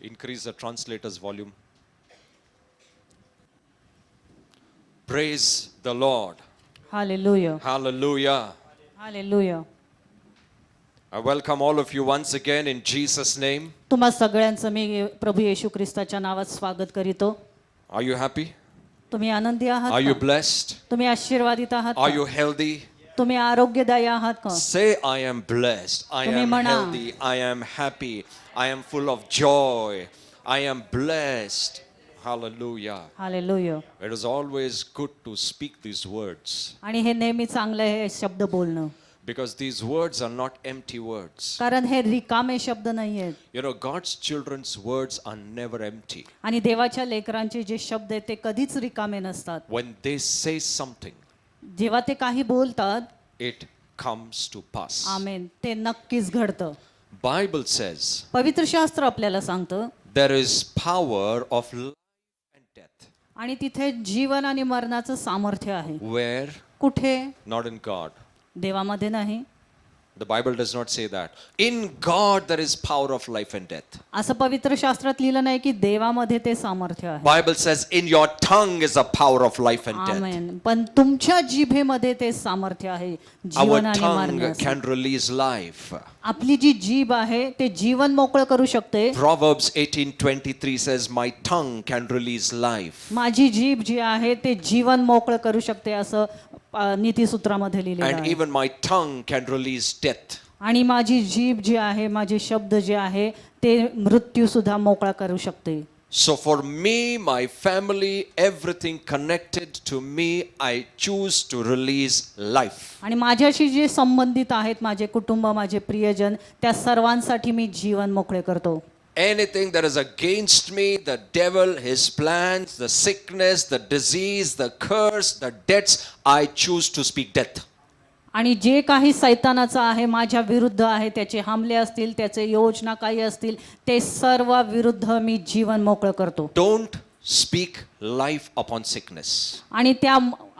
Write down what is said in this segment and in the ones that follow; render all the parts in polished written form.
Increase the translator's volume. Praise the Lord. Hallelujah. Hallelujah. Hallelujah. I welcome all of you once again in Jesus' name. तुम्हा सगळ्यांचं मी प्रभू येशू ख्रिस्ताच्या नावात स्वागत करीतो. Are you happy? तुम्ही आनंदी आहात Are you का? blessed? तुम्ही आशीर्वादित आहात Are का? you healthy? तुम्ही आरोग्यदायी आहात का? Say, I am blessed. I तुम्ही am म्हणा. healthy. I am happy. I am full of joy. I am blessed. Hallelujah. Hallelujah. It is always good to speak these words आणि हे नेहमी चांगलं आहे हे शब्द बोलणं, because these words are not empty words. कारण हे रिकामे शब्द नाही आहेत. You know, God's children's words are never empty. आणि देवाच्या लेकरांचे जे शब्द आहेत ते कधीच रिकामे नसतात. When they say something, जेव्हा ते काही बोलतात, it comes to pass. आमेन, ते नक्कीच घडतं. Bible says पवित्र शास्त्र आपल्याला सांगतं there is power of life and death. आणि तिथे जीवन आणि मरणाचं सामर्थ्य आहे. Where? कुठे? Not in God. देवामध्ये नाही. The Bible does not say that. In God there is power of life and death. असं पवित्र शास्त्रात लिहिलं नाही की देवामध्ये ते सामर्थ्य आहे. Bible says in your tongue is the power of life and death. आमेन. पण तुमच्या जिभेमध्ये ते सामर्थ्य आहे Our जीवन आणि tongue मरणाचं. can release life. आपली जी जीभ आहे ते जीवन मोकळं करू शकते. Proverbs 18:23 says my tongue can release life. माझी जीभ जी आहे ते जीवन मोकळं करू शकते असं नीतिसूत्रामध्ये लिहिलेलं And आहे. even my tongue can release death. आणि माझी जीभ जी आहे, माझे शब्द जे आहे ते मृत्यू सुद्धा मोकळा करू शकते. So for me, my family, everything connected to me, I choose to release life. आणि माझ्याशी जे संबंधित आहेत, माझे कुटुंब, माझे प्रियजन, त्या सर्वांसाठी मी जीवन मोकळे करतो. Anything that is against me, the devil, his plans, the sickness, the disease, the curse, the debts, I choose to speak death. आणि जे काही सैतानाचं आहे, माझ्या विरुद्ध आहे, त्याचे हमले असतील, त्याचे योजना काही असतील, ते सर्व विरुद्ध मी जीवन मोकळं करतो. Don't speak life upon sickness. आणि त्या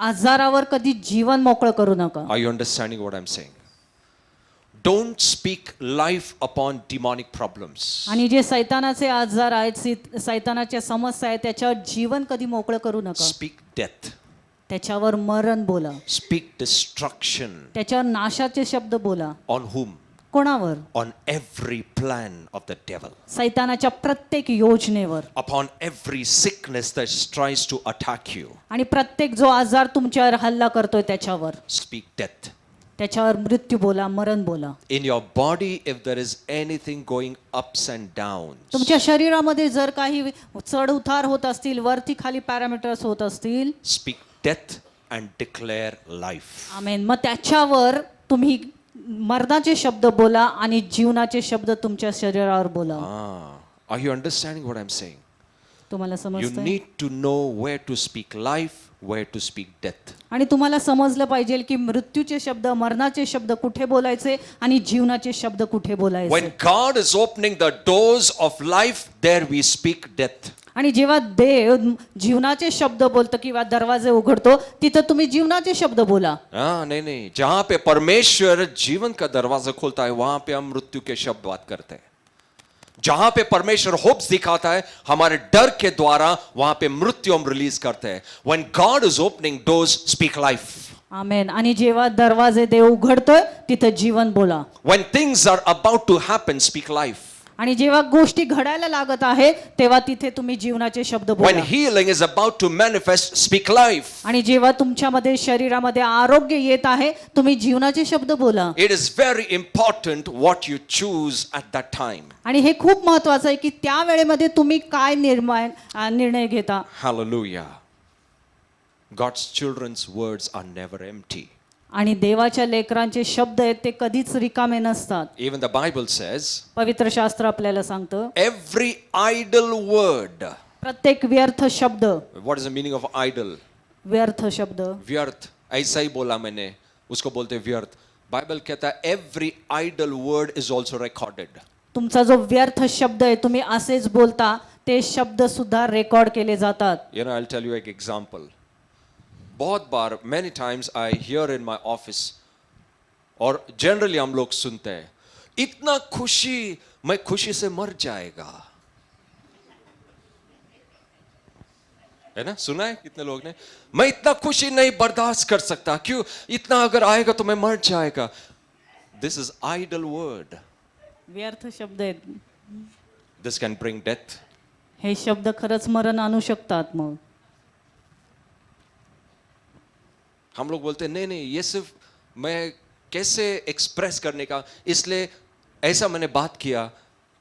आजारावर कधी जीवन मोकळं करू नका. Are you understanding what I'm saying? Don't speak life upon demonic problems. आणि जे सैतानाचे आजार आहेत, सैतानाच्या समस्या आहेत, त्याच्यावर जीवन कधी मोकळं करू नका. Speak death. त्याच्यावर मरण बोला. Speak destruction. त्याच्यावर नाशाचे शब्द बोला. On whom? कोणावर? On every plan of the devil. सैतानाच्या प्रत्येक योजनेवर. Upon every sickness that tries to attack you. आणि प्रत्येक जो आजार तुमच्यावर हल्ला करतोय त्याच्यावर. Speak death. त्याच्यावर मृत्यू बोला, मरण बोला. In your body, if there is anything going ups and downs, तुमच्या शरीरामध्ये जर काही चढ उतार होत असतील, वरती खाली पॅरामीटर्स होत असतील, speak death and declare life. आमेन, मग त्याच्यावर तुम्ही मरणाचे शब्द बोला आणि जीवनाचे शब्द तुमच्या शरीरावर बोला. Are you understanding what I'm saying? तुम्हाला You समजतंय? need to know where to speak life, where to speak death. आणि तुम्हाला समजलं पाहिजे की मृत्यूचे शब्द, मरणाचे शब्द कुठे बोलायचे आणि जीवनाचे शब्द कुठे बोलायचे. When God is opening the doors of life, there we speak death. आणि जेव्हा देव जीवनाचे शब्द बोलतो किंवा दरवाजे उघडतो, तिथं तुम्ही जीवनाचे शब्द बोला. नहीं, जहां पे परमेश्वर जीवन का दरवाजा खोलता है, वहां पे हम मृत्यु के शब्द बात करते हैं. जहां पे परमेश्वर होप्स दिखाता है हमारे डर के द्वारा, वहां पे मृत्यु हम रिलीज करते हैं. When God is opening doors, speak life. आमेन. आणि जेव्हा दरवाजे देव उघडतोय तिथं जीवन बोला. When things are about to happen, speak life. आणि जेव्हा गोष्टी घडायला लागत आहे तेव्हा तिथे तुम्ही जीवनाचे शब्द When बोला. healing is about to manifest, speak life. आणि जेव्हा तुमच्यामध्ये शरीरामध्ये आरोग्य येत आहे, तुम्ही जीवनाचे शब्द बोला. It is very important what you choose at that time. आणि हे खूप महत्वाचं आहे की त्या वेळेमध्ये तुम्ही काय निर्णय घेता. Hallelujah. God's children's words are never empty. आणि देवाच्या लेकरांचे शब्द आहेत ते कधीच रिकामे नसतात. Even the Bible says, पवित्र शास्त्र आपल्याला सांगतं, every idle word. प्रत्येक व्यर्थ शब्द. What is the meaning of idle? व्यर्थ शब्द. व्यर्थ. ऐसा ही बोला मैंने, उसको बोलते व्यर्थ. Bible कहता है every idle word is also recorded. तुमचा जो व्यर्थ शब्द आहे, तुम्ही असेच बोलता, ते शब्द सुद्धा रेकॉर्ड केले जातात. You know, I'll tell you an example. बहुत बार, many times I hear in my office, और generally हम लोग सुनते हैं, इतना खुशी, मैं खुशी से मर जाएगा. है ना, सुना है कितने लोग ने? मैं इतना खुशी नहीं बर्दाश्त कर सकता, क्यों? इतना अगर आएगा तो मैं मर जाएगा. दिस इज आइडल वर्ड. व्यर्थ शब्द आहेत. दिस कैन ब्रिंग डेथ. हे शब्द खरंच मरण आणू शकतात. मग हम लोग बोलते हैं नहीं नहीं, ये सिर्फ मैं कैसे एक्सप्रेस करने का, इसलिए ऐसा मैंने बात किया.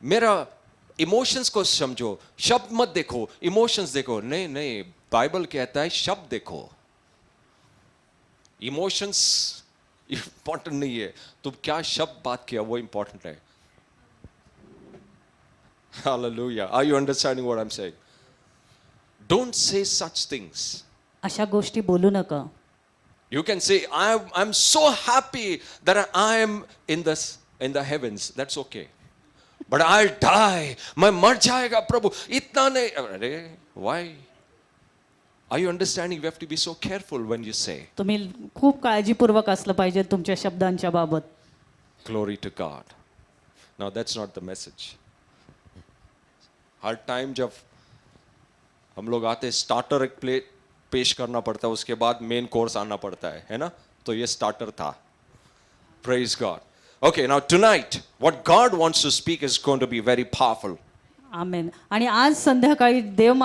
मेरा इमोशंस को समझो, शब्द मत देखो, इमोशंस देखो. नहीं नहीं, बाइबल कहता है शब्द देखो. इमोशंस इंपॉर्टेंट नहीं है, तुम क्या शब्द बात किया वो इंपॉर्टेंट है. Hallelujah. Are you understanding what I'm saying? Don't say such things. अशा गोष्टी बोलू नका. You can say, I'm so happy that I am in the heavens. That's okay. But I'll die. मैं मर जाएगा प्रभु, इतना नहीं. अरे, why? Are you understanding? We have to be so careful when you say. तुम्ही खूप काळजीपूर्वक असलं पाहिजे तुमच्या शब्दांच्या बाबत. Glory to God. Now that's not the message. Her time जब हम लोग आते, स्टार्टर एक प्लेट पेश करना पड़ता है, उसके बाद मेन कोर्स आना पड़ता है ना? तो ये स्टार्टर था. Praise God. Okay, now tonight, what God wants to speak is going to be very powerful. आमेन. आणि आज संध्याकाळी देव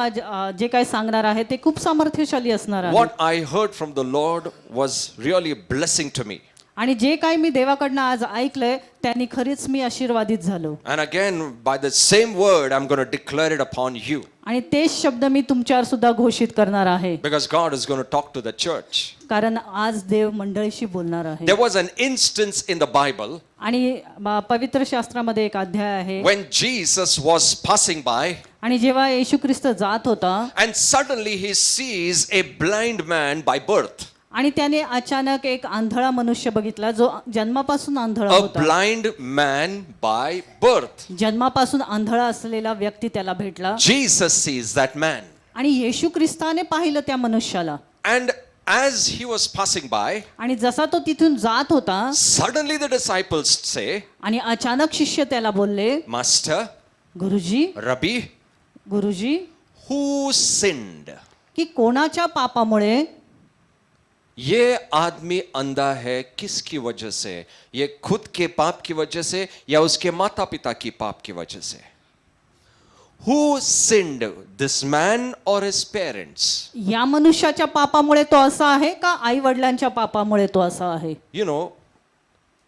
जे काही सांगणार आहे ते खूप सामर्थ्यशाली असणार आहे. What I heard from the Lord was really a blessing to me. आणि जे काही मी देवाकडनं आज ऐकलंय त्यांनी खरीच मी आशीर्वादित झालो. And again, by the same word, I'm going to declare it upon you. आणि तेच शब्द मी तुमच्यावर सुद्धा घोषित करणार आहे. Because God is going to talk to the church. कारण आज देव मंडळीशी बोलणार आहे. There was an instance in the Bible आणि पवित्र शास्त्रामध्ये एक अध्याय आहे. when Jesus was passing by, आणि जेव्हा येशू ख्रिस्त जात होता and suddenly he sees a blind man by birth. आणि त्याने अचानक एक आंधळा मनुष्य बघितला जो जन्मापासून आंधळा A होता. blind man by birth. जन्मापासून आंधळा असलेला व्यक्ती त्याला भेटला. Jesus sees that man. आणि येशू ख्रिस्ताने पाहिलं त्या मनुष्याला. And as he was passing by, आणि जसा तो तिथून जात होता suddenly the disciples say, आणि अचानक शिष्य त्याला बोलले, Master, गुरुजी Rabbi, गुरुजी who sinned? की कोणाच्या पापामुळे ये आदमी अंधा है किसकी वजह से? ये खुद के पाप की वजह से या उसके माता पिता की पाप की वजह से? Who sinned, this man or his parents? या मनुष्याच्या पापामुळे तो असा आहे का आई वडिलांच्या पापामुळे तो असा आहे? You know,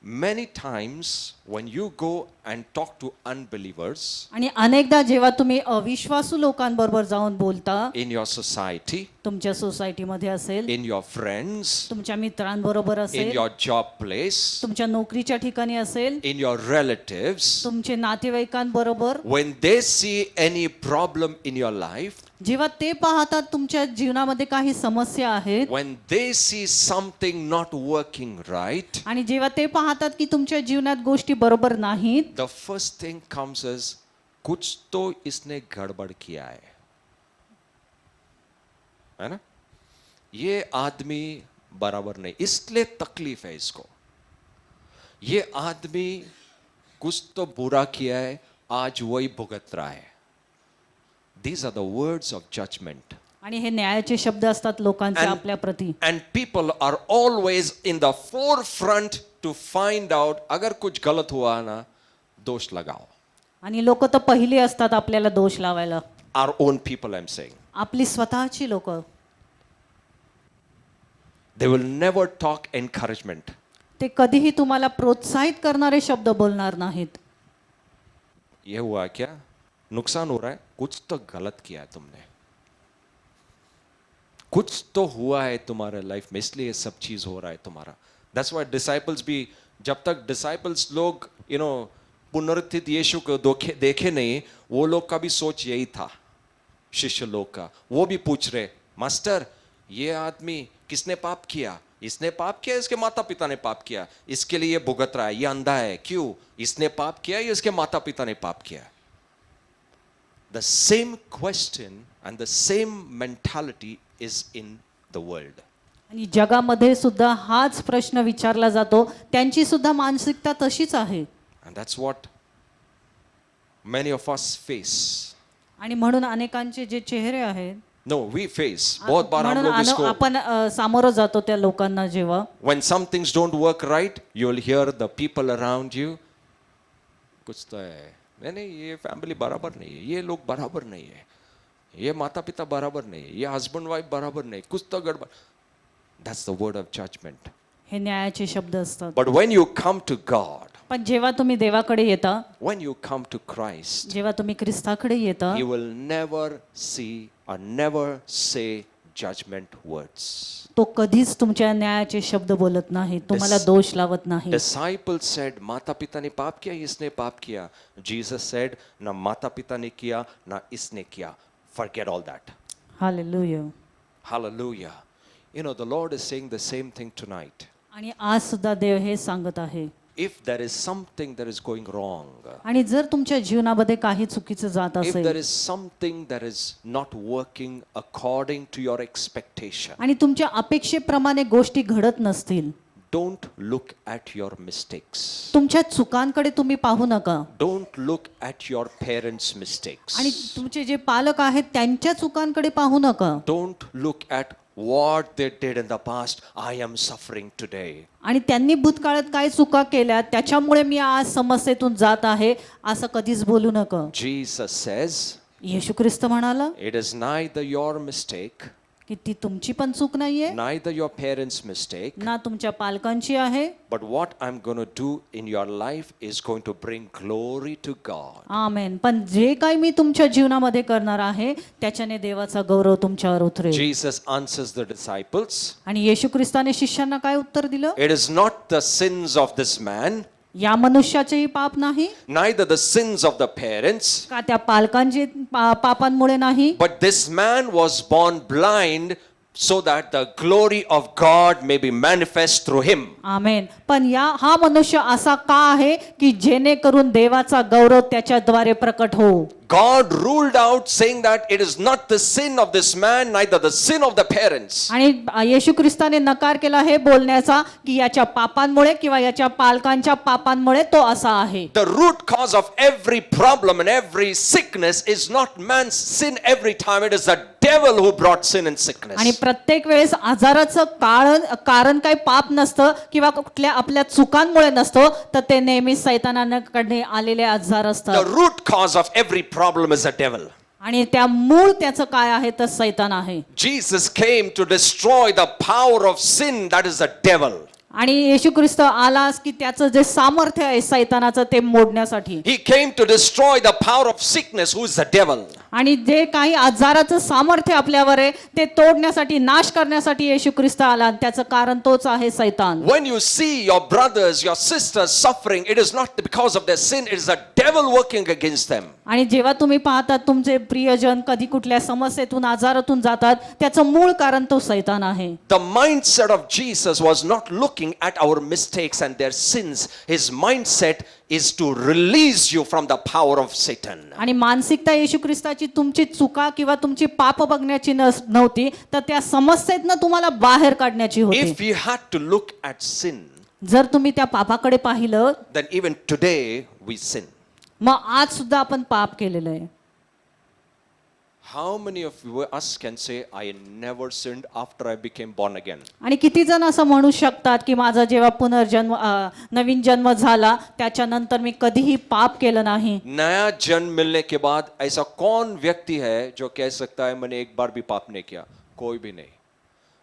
many times when you go and talk to unbelievers आणि अनेकदा जेव्हा तुम्ही अविश्वासू लोकांबरोबर जाऊन बोलता, in your society, तुमच्या सोसायटीमध्ये असेल, in your friends, तुमच्या मित्रांबरोबर in असेल, your job place, तुमच्या नोकरीच्या ठिकाणी असेल, in your relatives, तुमचे नातेवाईकांबरोबर, when they see any problem in your life, जेव्हा ते पाहतात तुमच्या जीवनामध्ये काही समस्या आहेत when they see something not working right, आणि जेव्हा ते पाहतात की तुमच्या जीवनात गोष्टी बरोबर नाहीत, the first thing comes is कुछ तो इसने गड़बड़ किया है ना? ये आदमी बराबर नहीं, इसलिए तकलीफ है इसको. ये आदमी कुछ तो बुरा किया है, आज वही भुगत रहा है. These are the words of judgment. आणि हे न्यायाचे शब्द असतात लोकांचे And- आपल्या प्रती. And people are always in the forefront to find out अगर कुछ गलत हुआ ना, दोष लगाओ. आणि लोक तर पहिली असतात आपल्याला दोष लावायला. Our own people, I'm saying. आपली स्वतःची लोक. They will never talk encouragement. ते कधीही तुम्हाला प्रोत्साहित करणारे शब्द बोलणार नाहीत. ये हुआ क्या? नुकसान हो रहा है, कुछ तो गलत किया है तुमने, कुछ तो हुआ है तुम्हारे लाइफ में, इसलिए ये सब चीज हो रहा है तुम्हारा. That's why disciples भी, जब तक disciples लोग पुनरुत्थित यीशु को देखे नहीं, वो लोग का भी सोच यही था. शिष्य लोग का वो भी पूछ रहे, मास्टर ये आदमी किसने पाप किया? इसने पाप किया, इसके माता पिता ने पाप किया, इसके लिए भुगत रहा है, ये अंधा है, क्यों? इसने पाप किया या इसके माता पिता ने पाप KIA? The same question and the same mentality is in the world. आणि जगामध्ये सुद्धा हाच प्रश्न विचारला जातो. त्यांची सुद्धा मानसिकता तशीच आहे. And that's what many of us face. आणि म्हणून अनेकांचे जे चेहरे आहेत No, we face. बहुत बार हम म्हणून लोग इसको आपण सामोरं जातो त्या लोकांना जेव्हा when some things don't work right, you'll hear the people around you. कुछ तो है, नहीं ये फैमिली बराबर नहीं है, ये लोग बराबर नहीं है, ये माता पिता बराबर नहीं है, ये हस्बैंड वाइफ बराबर नहीं, कुछ तो गड़बड़. That's the word of judgment. हे न्यायाचे शब्द असतात. But when you come to God, पण जेव्हा तुम्ही देवाकडे येता, when you come to Christ, जेव्हा तुम्ही ख्रिस्ताकडे येता, you will never see or never say judgment words. तो कधीच तुमच्या न्यायाचे शब्द बोलत नाही, तुम्हाला दोष लावत नाही. Disciples said, माता पिता ने पाप किया, इसने पाप किया. Jesus said, ना माता पिता ने किया, ना इसने KIA. Forget all that. Hallelujah. Hallelujah. You know, the Lord is saying the same thing tonight. आणि आज सुद्धा देव हे सांगत आहे. If there is something that is going wrong, आणि जर तुमच्या जीवनामध्ये काही चुकीचं जात if असेल there is something that is not working according to your expectation, आणि तुमच्या अपेक्षेप्रमाणे गोष्टी घडत नसतील, don't look at your mistakes. तुमच्या चुकांकडे तुम्ही पाहू नका. Don't look at your parents' mistakes. आणि तुमचे जे पालक आहेत त्यांच्या चुकांकडे पाहू नका. Don't look at what they did in the past. I am suffering today. आणि त्यांनी भूतकाळात काय चुका केल्या त्याच्यामुळे मी आज समस्येतून जात आहे असं कधीच बोलू नका. Jesus says, येशू ख्रिस्त म्हणाला it is neither your mistake, की ती तुमची पण चूक नाहीये, neither your parents' mistake, ना तुमच्या पालकांची आहे. but what I'm going to do in your life is going to bring glory to God. आमेन. पण जे काही मी तुमच्या जीवनामध्ये करणार आहे त्याच्याने देवाचा गौरव तुमच्यावर उतरेल. Jesus answers the disciples, आणि येशू ख्रिस्ताने शिष्यांना काय उत्तर दिलं? it is not the sins of this man, या मनुष्याचेही पाप नाही, neither the sins of the parents, का त्या पालकांचे पापांमुळे नाही, but this man was born blind so that the glory of God may be manifest through him. आमेन. पण हा मनुष्य असा का आहे की जेणेकरून देवाचा गौरव त्याच्याद्वारे प्रकट हो. God ruled out saying that it is not the sin of this man, neither the sin of the parents. आणि येशू ख्रिस्ताने नकार केला हे बोलण्याचा की याच्या पापांमुळे किंवा याच्या पालकांच्या पापांमुळे तो असा आहे. The root cause of every problem and every sickness is not man's sin every time, it is the devil who brought sin and sickness. आणि प्रत्येक वेळेस आजाराचं कारण काही पाप नसतं किंवा कुठल्या आपल्या चुकांमुळे नसतं, तर ते नेहमी सैतानाकडे आलेले आजार The असतात. root cause of every problem is the devil. आणि त्या मूळ त्याचं काय आहे तर सैतान आहे. Jesus came to destroy the power of sin, that is the devil. आणि येशू ख्रिस्त आलास की त्याचं जे सामर्थ्य आहे सैतानाचं ते मोडण्यासाठी. He came to destroy the power of sickness, who is the devil. आणि जे काही आजाराचं सामर्थ्य आपल्यावर आहे ते तोडण्यासाठी, नाश करण्यासाठी येशू ख्रिस्त आला. आणि त्याचं कारण तोच आहे सैतान. When you see your brothers, your sisters suffering, it is not because of their sin, it is the devil working against them. आणि जेव्हा तुम्ही पाहतात तुमचे प्रियजन कधी कुठल्या समस्येतून, आजारातून जातात, त्याचं मूळ कारण तो सैतान आहे. The mindset of Jesus was not looking at our mistakes and their sins. His mindset is to release you from the power of Satan. आणि मानसिकता येशू ख्रिस्ताची तुमची चुका किंवा तुमची पाप बघण्याची नव्हती, तर त्या समस्येतनं तुम्हाला बाहेर काढण्याची होती. If you had to look at sin, जर तुम्ही त्या पापाकडे पाहिलं, then even today we sin. मग आज सुद्धा आपण पाप केलेलं आहे. How many of us can say, I never sinned after I became born again? आणि किती जण असं म्हणू शकतात की माझा जेव्हा पुनर्जन्म नवीन जन्म झाला त्याच्यानंतर मी कधीही पाप केलं नाही. नया जन्म मिलने के बाद ऐसा कौन व्यक्ति है जो कह सकता है मैंने एक बार भी पाप नहीं किया? कोई भी नहीं.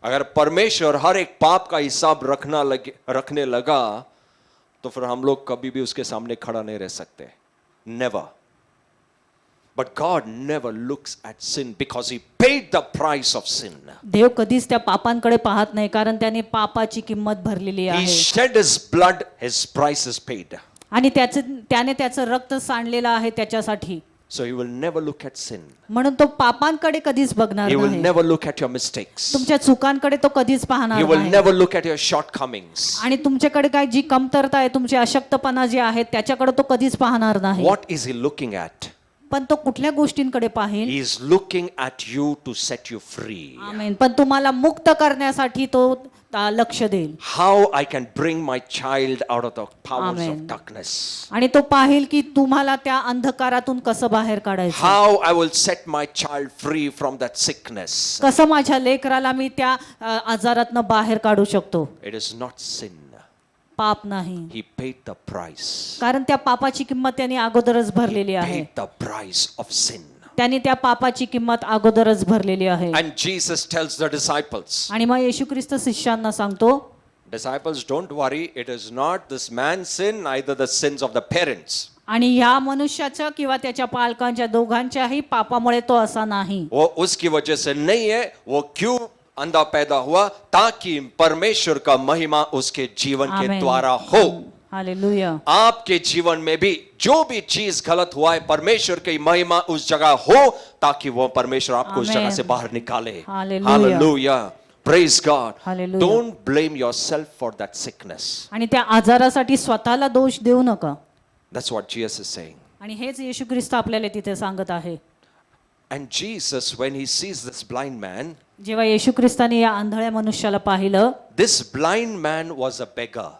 अगर परमेश्वर हर एक पाप का हिसाब रखने लगा तो फिर हम लोग कभी भी उसके सामने खड़ा नहीं रह सकते. Never. But God never looks at sin because he paid the price of sin. देव कधीच त्या पापांकडे पाहत नाही कारण त्याने पापाची किंमत भरलेली He आहे. shed his blood, his price is paid. आणि त्याने त्याचं रक्त सांडलेलं आहे त्याच्यासाठी. So he will never look at sin. म्हणून तो पापांकडे कधीच बघणार He will नाही. never look at your mistakes. तुमच्या चुकांकडे तो कधीच पाहणार He will नाही. never look at your shortcomings. आणि तुमच्याकडे काय जी कमतरता आहे, तुमची अशक्तपणा जी आहे त्याच्याकडे तो कधीच पाहणार नाही. What is he looking at? पण तो कुठल्या गोष्टींकडे पाहिल? He is looking at you to set you free. आमेन. पण तुम्हाला मुक्त करण्यासाठी तो लक्ष देईल. How I can bring my child out of the powers Amen. of darkness. आणि तो पाहिल की तुम्हाला त्या अंधकारातून कसं बाहेर काढायचं, How I will set my child free from that sickness. कसं माझ्या लेकराला मी त्या आजारातनं बाहेर काढू शकतो. It is not sin. पाप नाही, He paid the price. कारण त्या पापाची किंमत त्यांनी अगोदरच भरलेली आहे. Paid the price of sin. त्यांनी त्या पापाची किंमत अगोदरच भरलेली आहे. And Jesus tells the disciples, आणि मग येशू ख्रिस्त शिष्यांना सांगतो, disciples, don't worry, it is not this man's sin, neither the sins of the parents. आणि ह्या मनुष्याच्या किंवा त्याच्या पालकांच्या दोघांच्याही पापामुळे तो असा नाही. वो उसकी वजह से नहीं है, वो क्यों अंधा पैदा हुआ, ताकि परमेश्वर का महिमा उसके जीवन के आमेन. द्वारा हो. हालेलुया. आपके जीवन में भी जो भी चीज गलत हुआ है, परमेश्वर की महिमा उस जगह हो, ताकि वो परमेश्वर आपको उस आमेन. जगह से बाहर निकाले. Hallelujah. Hallelujah. Praise God. Hallelujah. Don't blame yourself for that sickness. आणि त्या आजारासाठी स्वतःला दोष देऊ नका. That's what Jesus is saying. आणि हेच येशू ख्रिस्त आपल्याला तिथे सांगत आहे. And Jesus, when he sees this blind man, जेव्हा येशू ख्रिस्ताने या आंधळ्या मनुष्याला पाहिलं, this blind man was a beggar.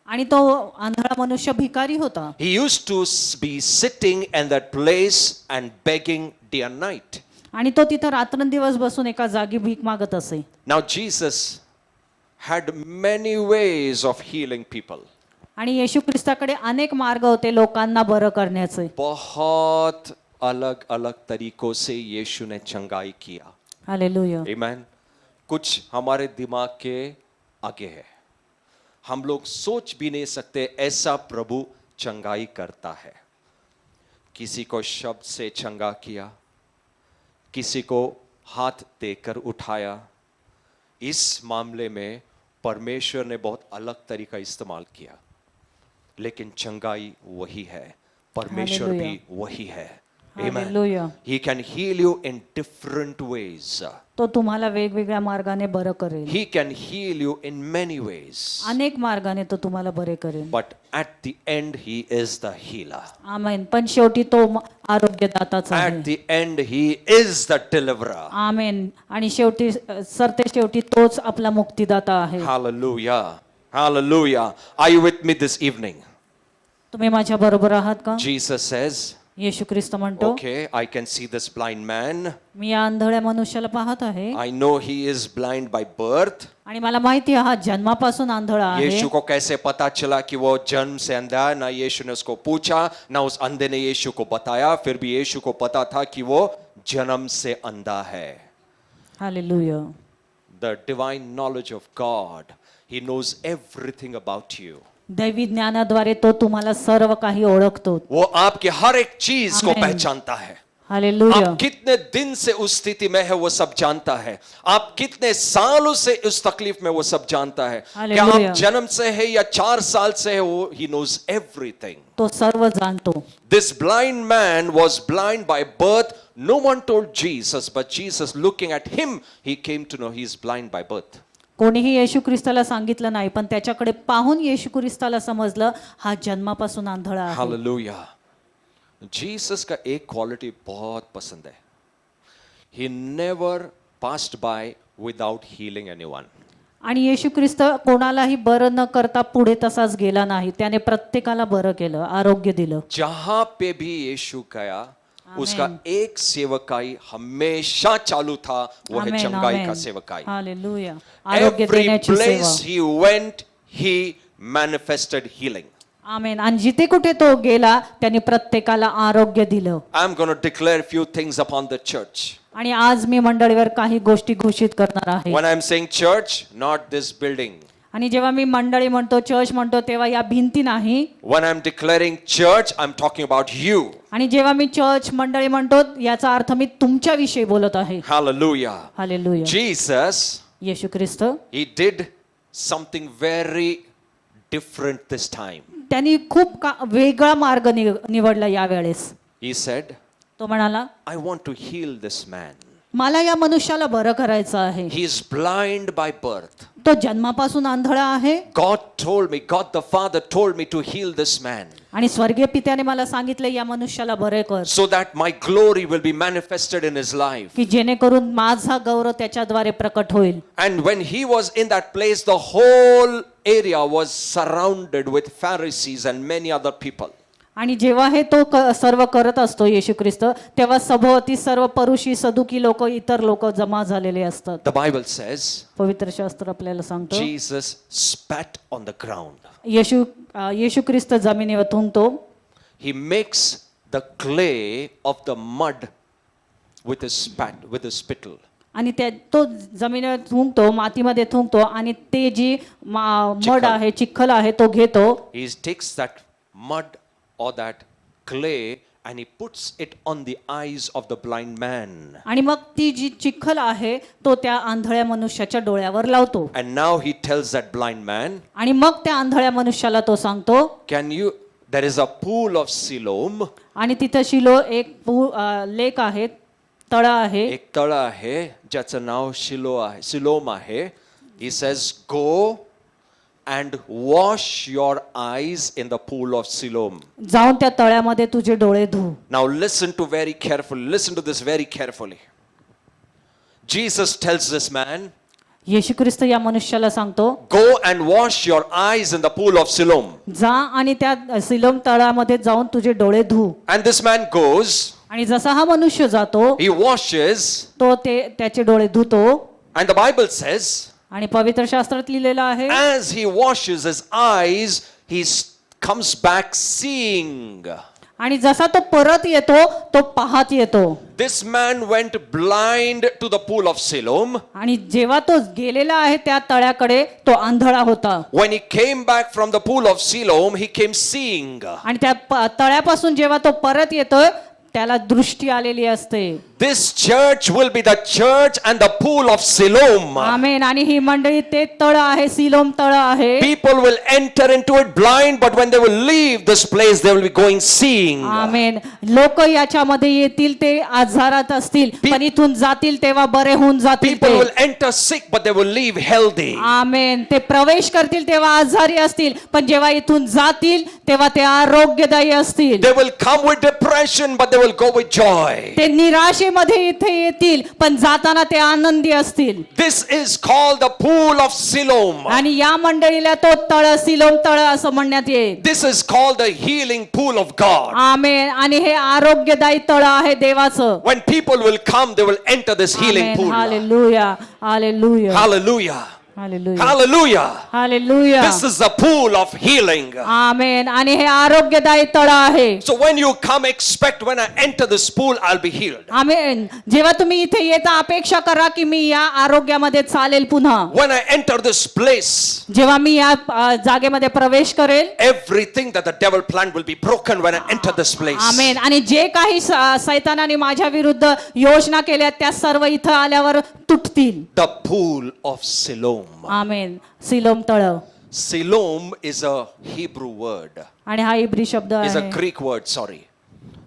आणि तो आंधळा मनुष्य भिकारी होता. He used to be sitting in that place and begging day and night. आणि तो तिथं रात्रंदिवस बसून एका जागी भीक मागत असे. Now Jesus had many ways of healing people. आणि येशू ख्रिस्ताकडे अनेक मार्ग होते लोकांना बरं करण्याचे. बहुत अलग अलग तरीकों से यीशु ने चंगाई किया. हालेलुया. Amen. कुछ हमारे दिमाग के आगे है, हम लोग सोच भी नहीं सकते ऐसा प्रभु चंगाई करता है. किसी को शब्द से चंगा किया, किसी को हाथ देकर उठाया. इस मामले में परमेश्वर ने बहुत अलग तरीका इस्तेमाल किया, लेकिन चंगाई वही है, परमेश्वर भी Hallelujah. वही है. Hallelujah. He can heal you in different ways. तो तुम्हाला वेगवेगळ्या मार्गाने बरं करेल. He can heal you in many ways. अनेक मार्गाने तो तुम्हाला बरे करेल. But at the end, He is the healer. आमेन. पण शेवटी तो आरोग्यदाताच आहे. At the end, He is the deliverer. आमेन. आणि शेवटी सरते शेवटी तोच आपला मुक्तिदाता आहे. Hallelujah. Hallelujah. Are you with me this evening? तुम्ही माझ्या बरोबर आहात का? Jesus says, येशू ख्रिस्त म्हणतो, okay, I can see this blind man. मी या आंधळ्या मनुष्याला पाहत आहे I know he is blind by birth. आणि मला माहिती आहे हा जन्मापासून आंधळा आहे. यीशु को कैसे पता चला कि वो जन्म से अंधा है? ना यीशु ने उसको पूछा, ना उस अंधे ने यीशु को बताया. फिर भी यीशु को पता था कि वो जन्म से अंधा है. Hallelujah. The divine knowledge of God, He knows everything about you. दैवी ज्ञानाद्वारे तो तुम्हाला सर्व काही ओळखतो. वो आपके हर एक चीज को Amen. पहचानता है. हालेलुया. आप कितने दिन से उस स्थिति में है वो सब जानता है. आप कितने सालों से उस तकलीफ में वो सब जानता है. क्या Hallelujah. आप जन्म से है या 4 साल से है, वो He knows everything. तो सर्व जाणतो. This blind man was blind by birth. No one told Jesus, but Jesus, looking at him, he came to know he is blind by birth. कोणीही येशू ख्रिस्ताला सांगितलं नाही, पण त्याच्याकडे पाहून येशू ख्रिस्ताला समजलं हा जन्मापासून आंधळा आहे. Hallelujah. Jesus का एक क्वालिटी बहुत पसंद है. He never passed by without healing anyone. आणि येशू ख्रिस्त कोणालाही बरं न करता पुढे तसाच गेला नाही. त्याने प्रत्येकाला बरं केलं, आरोग्य दिलं. जहां पे भी यीशु गया, उसका एक सेवकाई हमेशा चालू था, वो है आमेन, चंगाई आमेन. का सेवकाई. हालेलुया. आरोग्य Every देण्याची सेवा. place he went, he manifested healing. आमेन. आणि जिथे कुठे तो गेला त्याने प्रत्येकाला आरोग्य दिलं. I'm going to declare a few things upon the church. आणि आज मी मंडळीवर काही गोष्टी घोषित करणार आहे. When I'm saying church, not this building. आणि जेव्हा मी मंडळी म्हणतो, चर्च म्हणतो, तेव्हा या भिंती नाही. When I'm declaring church, I'm talking about you. आणि जेव्हा मी चर्च मंडळी म्हणतो, याचा अर्थ मी तुमच्या विषयी बोलत आहे. Hallelujah. Hallelujah. Jesus, Yeshu Christ He did something very different this time. त्यांनी खूप वेगळा मार्ग निवडला यावेळेस. He said, तो म्हणाला, I want to heal this man. मला या मनुष्याला बरं करायचं आहे. He is blind by birth. तो जन्मापासून आंधळा आहे. God the Father told me to heal this man, आणि स्वर्गीय पित्याने मला सांगितले या मनुष्याला बरे कर, so that my glory will be manifested in his life. की जेणेकरून माझा गौरव त्याच्याद्वारे प्रकट होईल. And when he was in that place, the whole area was surrounded with Pharisees and many other people. आणि जेव्हा हे तो सर्व करत असतो येशू ख्रिस्त, तेव्हा सभोवती सर्व परुषी, सदुकी लोक, इतर लोक जमा झालेले असतात. The Bible says पवित्र शास्त्र आपल्याला सांगतो Jesus spat on the ground. येशू ख्रिस्त जमिनीवर थुंकतो. He makes the clay of the mud with a spittle. आणि तो जमिनीवर थुंकतो, मातीमध्ये थुंकतो, आणि ते जी मड आहे, चिखल आहे, तो घेतो. He takes that mud or that clay and he puts it on the eyes of the blind man. आणि मग ती जी चिखल आहे तो त्या आंधळ्या मनुष्याच्या डोळ्यावर लावतो. And now he tells that blind man, आणि मग त्या आंधळ्या मनुष्याला तो सांगतो, there is a pool of Siloam. आणि तिथं शिलो एक लेक आहे, तळ आहे. एक तळ आहे ज्याचं नाव सिलोम आहे. He says, go and wash your eyes in the pool of Siloam. जाऊन त्या तळ्यामध्ये तुझे डोळे धु. Now listen to this very carefully. Jesus tells this man, येशू ख्रिस्त या मनुष्याला सांगतो, go and wash your eyes in the pool of Siloam. जा आणि त्या सिलोम तळ्यामध्ये जाऊन तुझे डोळे धु. And this man goes, आणि जसा हा मनुष्य जातो, he washes, तो त्याचे डोळे धुतो. and the Bible says, आणि पवित्र शास्त्रात लिहिलेलं आहे, as he washes his eyes, he comes back seeing. आणि जसा तो परत येतो, तो पाहत येतो. This man went blind to the pool of Siloam. आणि जेव्हा तो गेलेला आहे त्या तळ्याकडे, तो आंधळा होता. When he came back from the pool of Siloam, he came seeing. आणि त्या तळ्यापासून जेव्हा तो परत येतोय, त्याला दृष्टी आलेली असते. This church will be the church and the pool of Siloam. आमेन. आणि ही मंडळी ते तळ आहे, सिलोम तळ आहे. People will enter into it blind, but when they will leave this place, they will be going seeing. आमेन. लोक याच्यामध्ये येतील ते आजारात असतील, पण इथून जातील तेव्हा बरे होऊन जातील. People will enter sick, but they will leave healthy. आमेन. ते प्रवेश करतील तेव्हा आजारी असतील, पण जेव्हा इथून जातील तेव्हा ते आरोग्यदायी असतील. They will come with depression, but they will go with joy. ते निराशेमध्ये इथे येतील, पण जाताना ते आनंदी असतील. This is called the pool of Siloam. आणि या मंडळीला तो तळ, सिलोम तळ असं म्हणण्यात येईल. This is called the healing pool of God. आमेन. आणि हे आरोग्यदायी तळ आहे देवाचं. When people will come, they will enter this healing amen. pool. Hallelujah, hallelujah, Hallelujah. Hallelujah, Hallelujah. Hallelujah. This is the pool of healing. आमेन. आणि हे आरोग्यदायी तळ आहे. So when you come, expect when I enter this pool, I'll be healed. आमेन. जेव्हा तुम्ही इथे येता, अपेक्षा करा की मी या आरोग्यामध्ये चालेल पुन्हा. When I enter this place, जेव्हा मी या जागेमध्ये प्रवेश करेल, everything that the devil planned will be broken when I enter this place. आमेन. आणि जे काही सैतानाने माझ्या विरुद्ध योजना केल्या त्या सर्व इथं आल्यावर तुटतील. The pool of Siloam. Amen. Coelom तळ. Siloam is a Hebrew word. आणि हा इब्री शब्द Is a आहे. Greek word, sorry.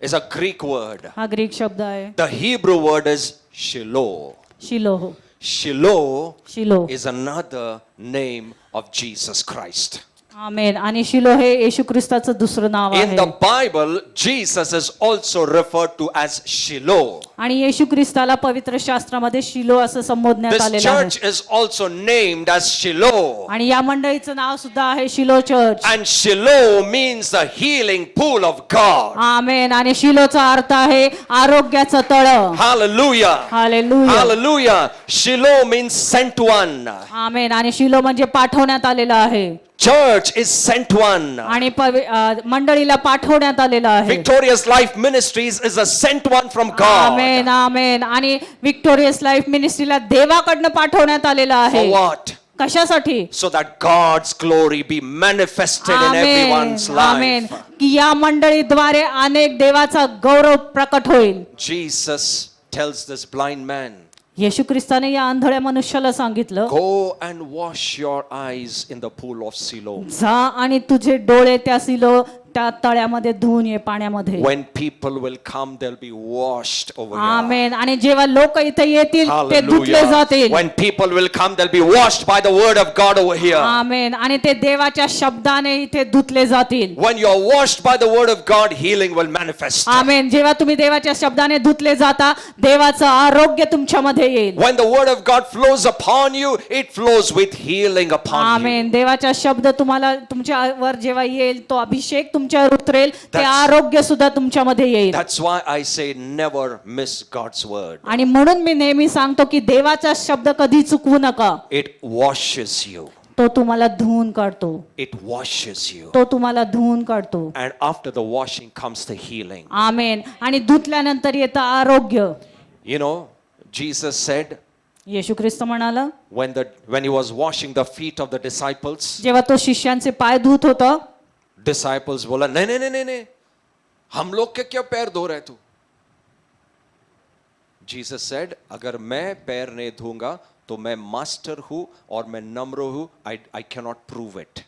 Is a Greek word. हा ग्रीक शब्द आहे. The Hebrew word is Shiloh. Shiloh. Shiloh शिलो. is another name of Jesus Christ. आमेन. आणि शिलो हे येशू ख्रिस्ताचं दुसरं नाव In आहे. the Bible, Jesus is also referred to as Shiloh. आणि येशू ख्रिस्ताला पवित्र शास्त्रामध्ये शिलो असं संबोधण्यात This आलेलं आहे. church is also named as Shiloh. आणि या मंडळीचं नाव सुद्धा आहे शिलो church. And Shiloh means the healing pool of God. आमेन. आणि शिलोचा अर्थ आहे आरोग्याचं तळ. Hallelujah. Hallelujah. Hallelujah. Shiloh means sent one. आमेन. आणि शिलो म्हणजे पाठवण्यात आलेलं आहे. Church is sent one. आणि मंडळीला पाठवण्यात आलेलं आहे. Victorious Life Ministries is a sent one from God. आमेन. आमेन. आणि विक्टोरियस लाईफ मिनिस्ट्रीला देवाकडनं पाठवण्यात आलेलं For आहे. what? कशासाठी? So that God's glory be manifested in everyone's amen. life. की या मंडळीद्वारे अनेक देवाचा गौरव प्रकट होईल. Jesus tells this blind man, येशू ख्रिस्ताने या आंधळ्या मनुष्याला सांगितलं, go and wash your eyes in the pool of Siloam. जा आणि तुझे डोळे त्या त्या तळ्यामध्ये धुवून ये पाण्यामध्ये. When people will come, they'll be washed over here. आमेन. आणि जेव्हा लोक इथे येतील ते धुतले Hallelujah. जातील. When people will come, they'll be washed by the word of God over here. आमेन. आणि ते देवाच्या शब्दाने इथे धुतले जातील. When you are washed by the word of God, healing will manifest. आमेन. जेव्हा तुम्ही देवाच्या शब्दाने धुतले जाता, देवाचं आरोग्य तुमच्यामध्ये येईल. When the word of God flows upon you, it flows with healing upon you. आमेन. देवाचा शब्द तुम्हाला तुमच्यावर जेव्हा येईल, तो अभिषेक तुमच्यावर उतरेल, ते आरोग्य सुद्धा तुमच्यामध्ये येईल. That's why I say never miss God's word. आणि म्हणून मी नेहमी सांगतो की देवाचा शब्द कधी चुकवू नका. It washes you. तो तुम्हाला धुवून काढतो. It washes you. तो तुम्हाला धुवून काढतो. And after the washing comes the healing. आमेन. आणि धुतल्यानंतर येतं आरोग्य. You know, Jesus said येशू ख्रिस्त म्हणाला, when he was washing the feet of the disciples, जेव्हा तो शिष्यांचे पाय धुत होता, disciples बोला नहीं नहीं नहीं नहीं, हम लोग के क्या पैर धो रहे तू? Jesus said, अगर मैं पैर नहीं धोऊंगा तो मैं मास्टर हूं और मैं नम्र हूं. I cannot prove it.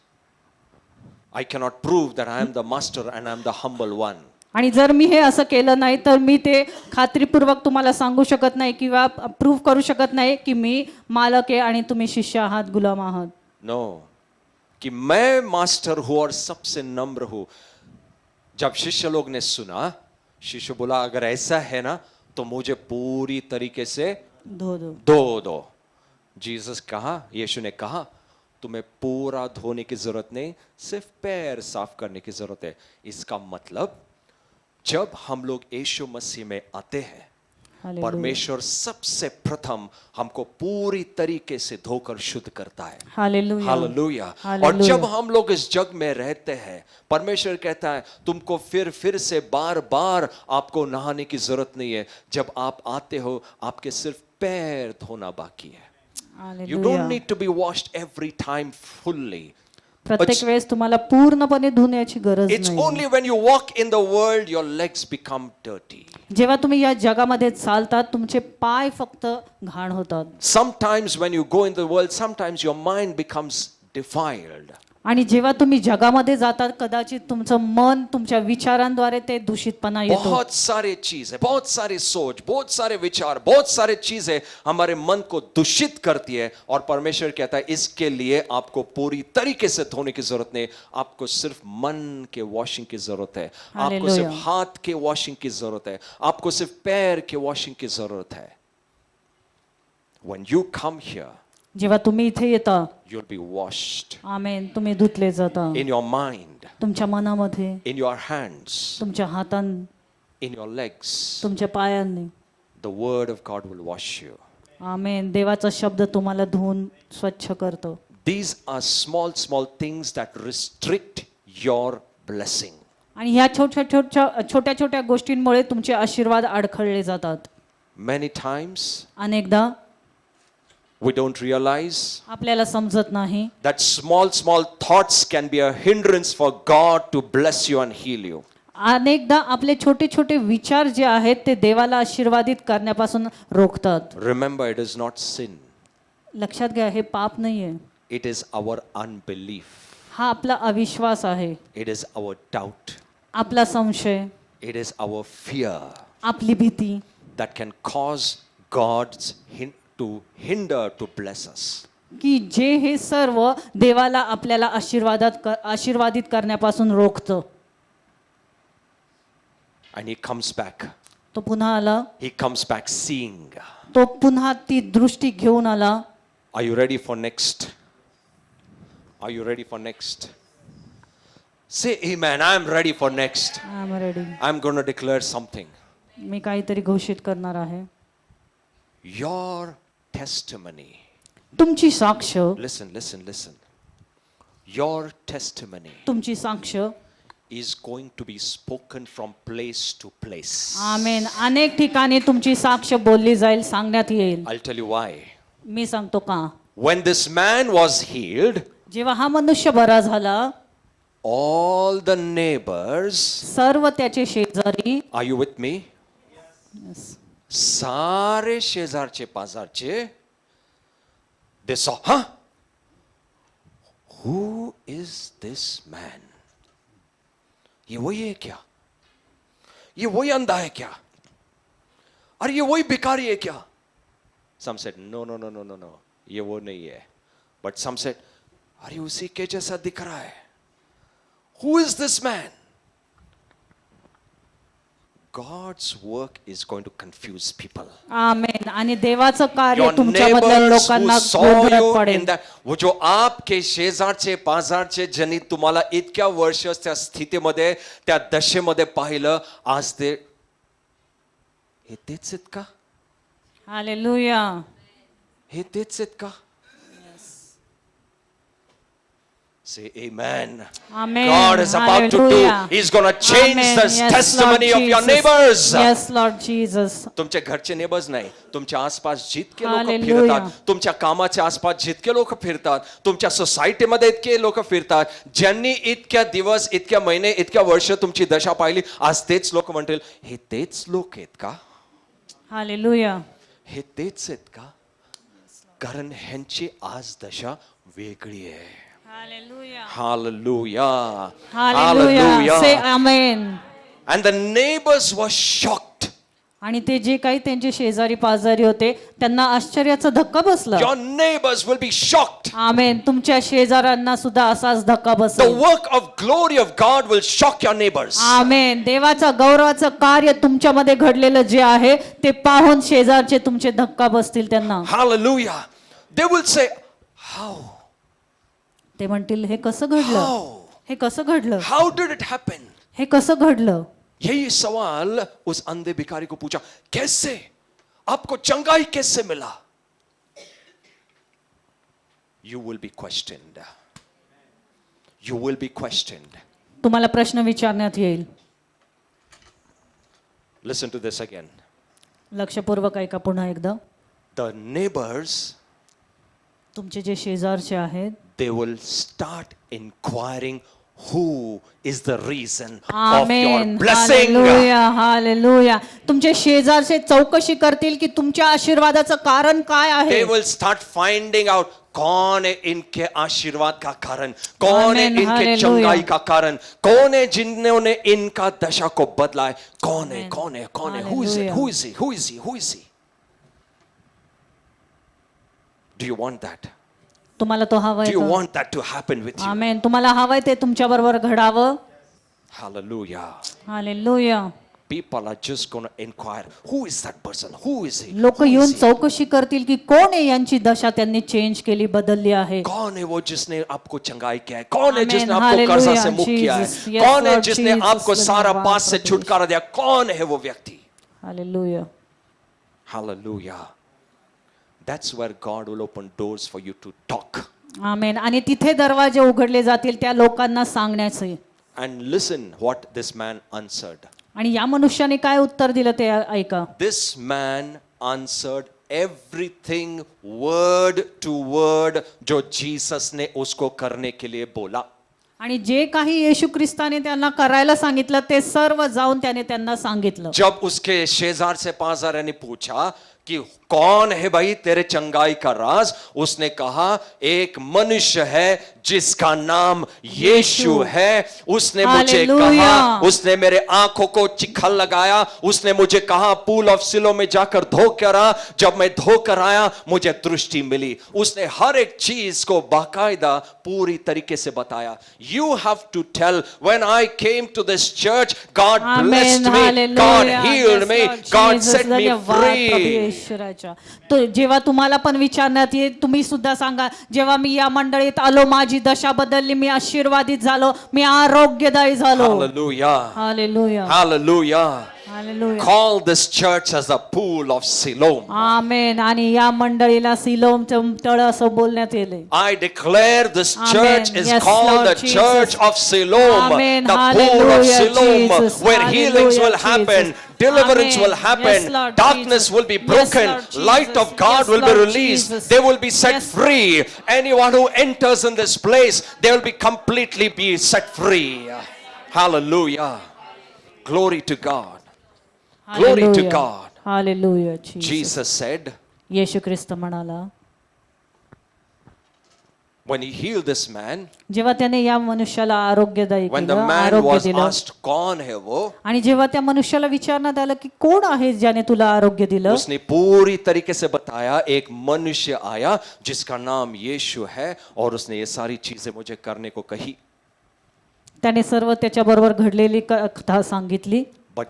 I cannot prove that I am the master and I am the humble one. आणि जर मी हे असं केलं नाही तर मी ते खात्रीपूर्वक तुम्हाला सांगू शकत नाही किंवा प्रूव्ह करू शकत नाही की मी मालक आहे आणि तुम्ही शिष्य आहात, गुलाम आहात. No, कि मैं मास्टर हूं और सबसे नम्र हूं. जब शिष्य लोग ने सुना, शिष्य बोला अगर ऐसा है ना तो मुझे पूरी तरीके से धो दो. दो. जीसस कहा, यीशु ने कहा, तुम्हें पूरा धोने की जरूरत नहीं, सिर्फ पैर साफ करने की जरूरत है. इसका मतलब जब हम लोग यीशु मसीह में आते हैं, हालेलुया. परमेश्वर सबसे प्रथम हमको पूरी तरीके से धोकर शुद्ध करता है. हालेलुया. हालेलुया. और हालेलुया. जब हम लोग इस जग में रहते हैं, परमेश्वर कहता है तुमको फिर से बार बार आपको नहाने की जरूरत नहीं है. जब आप आते हो, आपके सिर्फ पैर धोना बाकी है. You hallelujah. don't need to be washed every time fully. प्रत्येक वेळेस तुम्हाला पूर्णपणे धुण्याची गरज It's नाही. only when you walk in the world your legs become dirty. जेव्हा तुम्ही या जगामध्ये चालतात, तुमचे पाय फक्त घाण होतात. Sometimes when you go in the world, sometimes your mind becomes defiled. आणि जेव्हा तुम्ही जगामध्ये जातात, कदाचित तुमचं मन तुमच्या विचारांद्वारे ते दूषितपणा येतो. बहुत सारे चीजें, बहुत सारे सोच, बहुत सारे विचार, बहुत सारे चीजें हमारे मन को दूषित करती है. और परमेश्वर कहता है इसके लिए आपको पूरी तरीके से धोने की जरूरत नहीं. आपको सिर्फ मन के वॉशिंग की जरूरत है. आपको सिर्फ हाथ के वॉशिंग की जरूरत है. आपको सिर्फ पैर के वॉशिंग की जरूरत है. When you come here, जेव्हा तुम्ही इथे येता, you'll be washed आमेन, तुम्ही धुतले जाता. in your mind, तुमच्या मनामध्ये, in your hands, तुमच्या हातांनी, in your legs. तुमच्या पायांनी. The word of God will wash you. आमेन. देवाचा शब्द तुम्हाला धुवून स्वच्छ करतो. These are small things that restrict your blessing. आणि ह्या छोट्या छोट्या गोष्टींमुळे तुमचे आशीर्वाद अडखळले जातात. Many times अनेकदा we don't realize आपल्याला समजत नाही that small thoughts can be a hindrance for God to bless you and heal you. अनेकदा आपले छोटे छोटे विचार जे आहेत ते देवाला आशीर्वादित करण्यापासून रोखतात. Remember, it is not sin. लक्षात घ्या, हे पाप नाहीये. It is our unbelief. हा आपला अविश्वास आहे, It is our doubt. आपला संशय, It is our fear आपली भीती that can cause God's to hinder to bless us. की जे हे सर्व देवाला आपल्याला आशीर्वादित करण्यापासून रोखतं. And he comes back. तो पुन्हा आला, He comes back seeing. तो पुन्हा ती दृष्टी घेऊन आला. Are you ready for next? Are you ready for next? Say amen. I am ready for next. I am ready. I'm going to declare something. मी काहीतरी घोषित करणार आहे. Your testimony. तुमची साक्ष, Listen. Your testimony तुमची साक्ष, is going to be spoken from place to place. आमेन, अनेक ठिकाणी तुमची साक्ष बोलली जाईल, सांगण्यात येईल. I'll tell you why. मी सांगतो का. When this man was healed, जेव्हा हा मनुष्य बरा झाला, all the neighbors, सर्व त्याचे शेजारी, are you with me? सारे शेजारचे पाजारचे, they saw, huh? Who is this man? ये वही है क्या? ये वही अंधा है क्या? अरे ये वही भिखारी है क्या? Some said, no, no, no, no, no, no. ये वो नहीं है. But some said, अरे उसी के जैसा दिख रहा है. Who is this man? God's work is going to confuse people. आमेन. आणि देवाचं कार्य Your तुमच्यामधल्या neighbors लोकांना who saw गोंधळात you पडेल. in that, वो जो आपके शेजारचे पाजारचे ज्यांनी तुम्हाला इतक्या वर्ष त्या स्थितीमध्ये त्या दशेमध्ये पाहिलं, आज ते हे तेच आहेत का? हालेलुया. हे तेच आहेत का? Say amen. Amen. God is about to do. Hallelujah. He's going to change Amen. the Yes, testimony Lord of your Jesus. neighbors. Yes, Lord Jesus. तुमच्या घरचे नेबर्स नाही, तुमच्या आसपास जितके लोक Hallelujah. फिरतात, तुमच्या कामाच्या आसपास जितके लोक फिरतात, तुमच्या सोसायटीमध्ये इतके लोक फिरतात, ज्यांनी इतक्या दिवस, इतक्या महिने, इतक्या वर्ष तुमची दशा पाहिली, आज तेच लोक म्हणतील, हे तेच लोक आहेत का? हालेलुया. हे तेच आहेत का? कारण ह्यांची आज दशा वेगळी आहे. Hallelujah. Hallelujah. Hallelujah. Say amen. And the neighbors were shocked. आणि ते जे काही त्यांचे शेजारी पाजारी होते त्यांना आश्चर्याचा धक्का बसला. Your neighbors will be shocked. आमेन. तुमच्या शेजाऱ्यांना सुद्धा असाच धक्का The बसेल. work of glory of God will shock your neighbors. आमेन. देवाचा गौरवाचं कार्य तुमच्यामध्ये घडलेलं जे आहे ते पाहून शेजारचे तुमचे धक्का बसतील त्यांना. Hallelujah. They will say, how? ते म्हणतील हे कसं घडलं? How? हे कसं घडलं? How did it happen? हे कसं घडलं? यही सवाल उस अंधे भिखारी को पूछा, कैसे? आपको चंगाई कैसे मिला? You will be questioned. You will be questioned. तुम्हाला प्रश्न विचारण्यात येईल. Listen to this again. लक्षपूर्वक ऐका पुन्हा एकदा. The neighbors, तुमचे जे शेजारचे आहेत they will start inquiring who is the reason of your amen. blessing. Hallelujah. Hallelujah. तुमचे शेजारचे चौकशी करतील की तुमच्या आशीर्वादाचं कारण काय आहे. They will start finding out कौन है इनके आशीर्वाद का कारण, कौन है Amen. इनके Hallelujah. चंगाई का कारण, कौन है जिन्होंने इनका दशा को बदला है, कौन है, Amen. कौन है, कौन है, who is it, Hallelujah. who is he, who is he, who is he? Do you want that? तुम्हाला तो हवाय Do you का? want that to happen with you? आमेन. तुम्हाला हवंय ते तुमच्या बरोबर घडावं. Hallelujah. Hallelujah. People are just going to inquire, who is that person, who is he, लोक who is येऊन he? चौकशी करतील की कोण आहे यांची दशा त्यांनी चेंज केली, बदलली आहे. कौन है वो जिसने आपको चंगाई किया है, कौन है Amen. जिसने आपको Hallelujah. कर्जा से मुक्त किया है, Jesus. Yes, कौन है Lord जिसने Jesus. आपको सारा धन्यवाद पास से प्रभु. छुटकारा दिया, कौन है वो व्यक्ति? Hallelujah. Hallelujah. That's where God will open doors for you to talk. आमेन. आणि तिथे दरवाजे उघडले जातील त्या लोकांना सांगण्याचे. And listen what this man answered. आणि या मनुष्याने काय उत्तर दिलं ते ऐका. This man answered everything word to word जो जीसस ने उसको करने के लिए बोला. आणि जे काही येशू ख्रिस्ताने त्यांना करायला सांगितलं ते सर्व जाऊन त्याने त्यांना सांगितलं. जब उसके शेजार से पाजार ने पूछा कि कौन है भाई तेरे चंगाई का राज, उसने कहा एक मनुष्य है जिसका नाम यीशु है. उसने मुझे हालेलुया. कहा, उसने मेरे आंखों को चिखल लगाया, उसने मुझे कहा पूल ऑफ सिलो में जाकर धोकर आ. जब मैं धोकर आया मुझे दृष्टि मिली. उसने हर एक चीज को बाकायदा पूरी तरीके से बताया. You have to tell, when I came to this church, God blessed me, God healed me, God set me free. तो जेव्हा तुम्हाला पण विचारण्यात येईल तुम्ही सुद्धा सांगा, जेव्हा मी या मंडळीत आलो माझी दशा बदलली, मी आशीर्वादित झालो, मी आरोग्यदायी झालो. Hallelujah. Hallelujah. Hallelujah. Hallelujah. Call this church as a pool of Siloam. आमेन. आणि या मंडळीला सिलोम तळ असं बोलण्यात येईल. I declare this church Amen. is Yes, called Lord the Jesus. church of Siloam, Amen. the pool of Hallelujah, Siloam, Jesus. where healings will Hallelujah, happen, Jesus. deliverance Amen. will happen, Yes, Lord darkness Jesus. will be Yes, broken, Lord Jesus. light of God Yes, will be Lord released, Jesus. they will be set Yes. free. Anyone who enters in this place, they will be completely be set free. Hallelujah. Glory to God. Glory to God. Hallelujah. Jesus said, येशू ख्रिस्त म्हणाला, when he healed this man, जेव्हा त्याने या मनुष्याला आरोग्यदायी when the केलं, man आरोग्य was दिलं, asked, कौन है वो? आणि जेव्हा त्या मनुष्याला विचारण्यात आलं की कोण आहे ज्याने तुला आरोग्य दिलं, उसने पूरी तरीके से बताया, एक मनुष्य आया जिसका नाम यीशु है और उसने ये सारी चीजें मुझे करने को कही. त्याने सर्व त्याच्याबरोबर घडलेली कथा सांगितली. But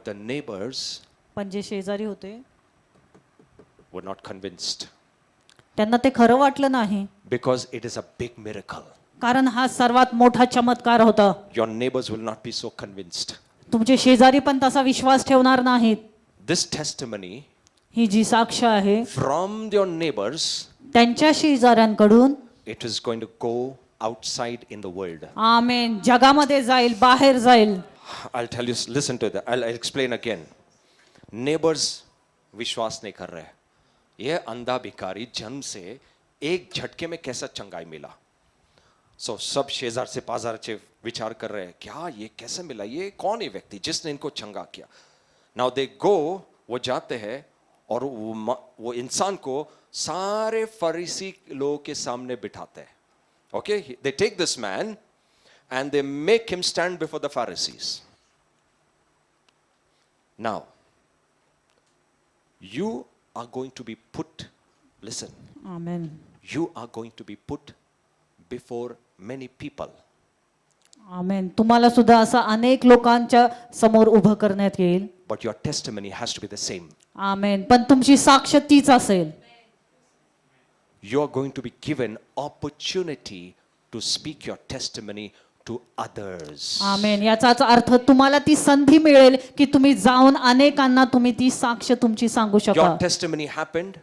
the neighbors पण जे शेजारी होते were not convinced त्यांना ते खरं वाटलं नाही, because it is a big miracle. कारण हा सर्वात मोठा चमत्कार होता. Your neighbors will not be so convinced. तुमचे शेजारी पण तसा विश्वास ठेवणार नाहीत. This testimony ही जी साक्ष आहे from your neighbors, त्यांच्या शेजाऱ्यांकडून it is going to go outside in the world. आमेन जगामध्ये जाईल, बाहेर जाईल. I'll tell you, listen to that. I'll explain again. Neighbors विश्वास नहीं कर रहे. ये अंधा भिखारी जन्म से एक झटके में कैसा चंगाई मिला. सो सब शेजार से पाजार से विचार कर रहे हैं, क्या ये कैसे मिला, ये कौन है व्यक्ति जिसने इनको चंगा किया. नाउ दे गो, वो जाते हैं और वो इंसान को सारे फरीसी लोगों के सामने बिठाते हैं. Okay, they take this man and they make him stand before the Pharisees. Now, you are going to be put, listen, amen you are going to be put before many people. आमेन तुम्हाला सुद्धा असं अनेक लोकांच्या समोर उभं करण्यात येईल. But your testimony has to be the same. आमेन पण तुमची साक्ष तीच असेल. You are going to be given opportunity to speak your testimony to others. आमेन याचाच अर्थ तुम्हाला ती संधी मिळेल की तुम्ही जाऊन अनेकांना तुम्ही ती साक्ष तुमची सांगू Your शकाल. testimony happened.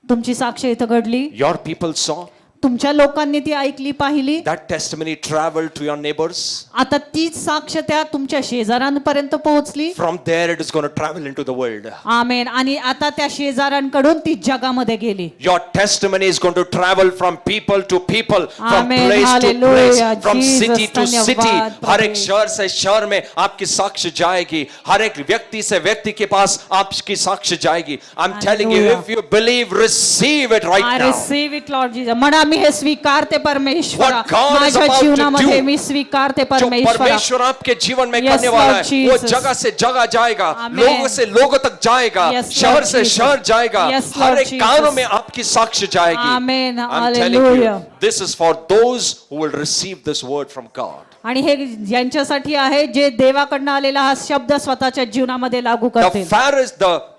तुमची साक्ष इथं घडली, Your people saw. तुमच्या लोकांनी ती ऐकली, पाहिली. That testimony traveled to your neighbors. आता तीच साक्ष त्या तुमच्या शेजाऱ्यांपर्यंत पोहोचली. From there it is going to travel into the world. आमेन आणि आता त्या शेजाऱ्यांकडून ती जगामध्ये गेली. Your testimony is going to travel from people to people, from Amen. place to place, Hallelujah. from Jesus, city to city. धन्यवाद, हर एक प्रभु। शहर से शहर में आपकी साक्ष्य जाएगी. हर एक व्यक्ति से व्यक्ति के पास आपकी साक्ष्य जाएगी. I'm telling you, Hallelujah. if you believe, receive it right I now. receive it, Lord Jesus. म्हणा मी हे स्वीकारते परमेश्वरा. What God is माझ्या about to जीवनामध्ये do. मी स्वीकारते जो परमेश्वरा. परमेश्वर आपके जीवन में Yes, करने वाला Lord है, वो Jesus. जगह से जगह जाएगा, Amen. लोगों से लोगों तक जाएगा, Yes, Lord शहर से Jesus. शहर जाएगा. Yes, हर Lord एक Jesus. कानों में आपकी साक्ष्य जाएगी. Amen. I'm telling you, Hallelujah. this is for those who will receive this word from God. आणि हे ज्यांच्यासाठी आहे जे देवाकडनं आलेला हा शब्द स्वतःच्या जीवनामध्ये लागू करतील.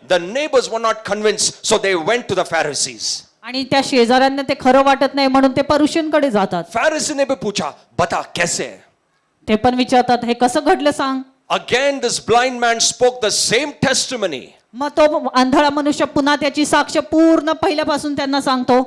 The neighbors were not convinced, so they went to the Pharisees. आणि त्या शेजाऱ्यांना ते खरं वाटत नाही म्हणून ते परुषांकडे जातात. Pharisee ने भी पूछा, बता कैसे? ते पण विचारतात हे कसं घडलं सांग. Again this blind man spoke the same testimony. मग तो आंधळा मनुष्य पुन्हा त्याची साक्ष पूर्ण पहिल्यापासून त्यांना सांगतो.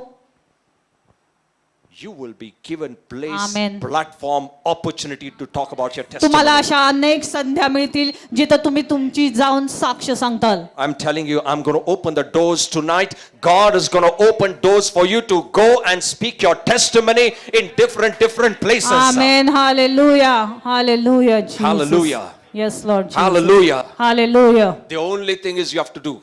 You will be given place, Amen. platform, opportunity to talk about your तुम्हाला testimony. अशा अनेक संध्या मिळतील जिथं तुम्ही तुमची जाऊन साक्ष सांगताल. I'm telling you, I'm going to open the doors tonight. God is going to open doors for you to go and speak your testimony in different places. Amen. Hallelujah. Hallelujah. Jesus. Hallelujah. Yes, Lord Jesus. Hallelujah. Hallelujah. The only thing is you have to do.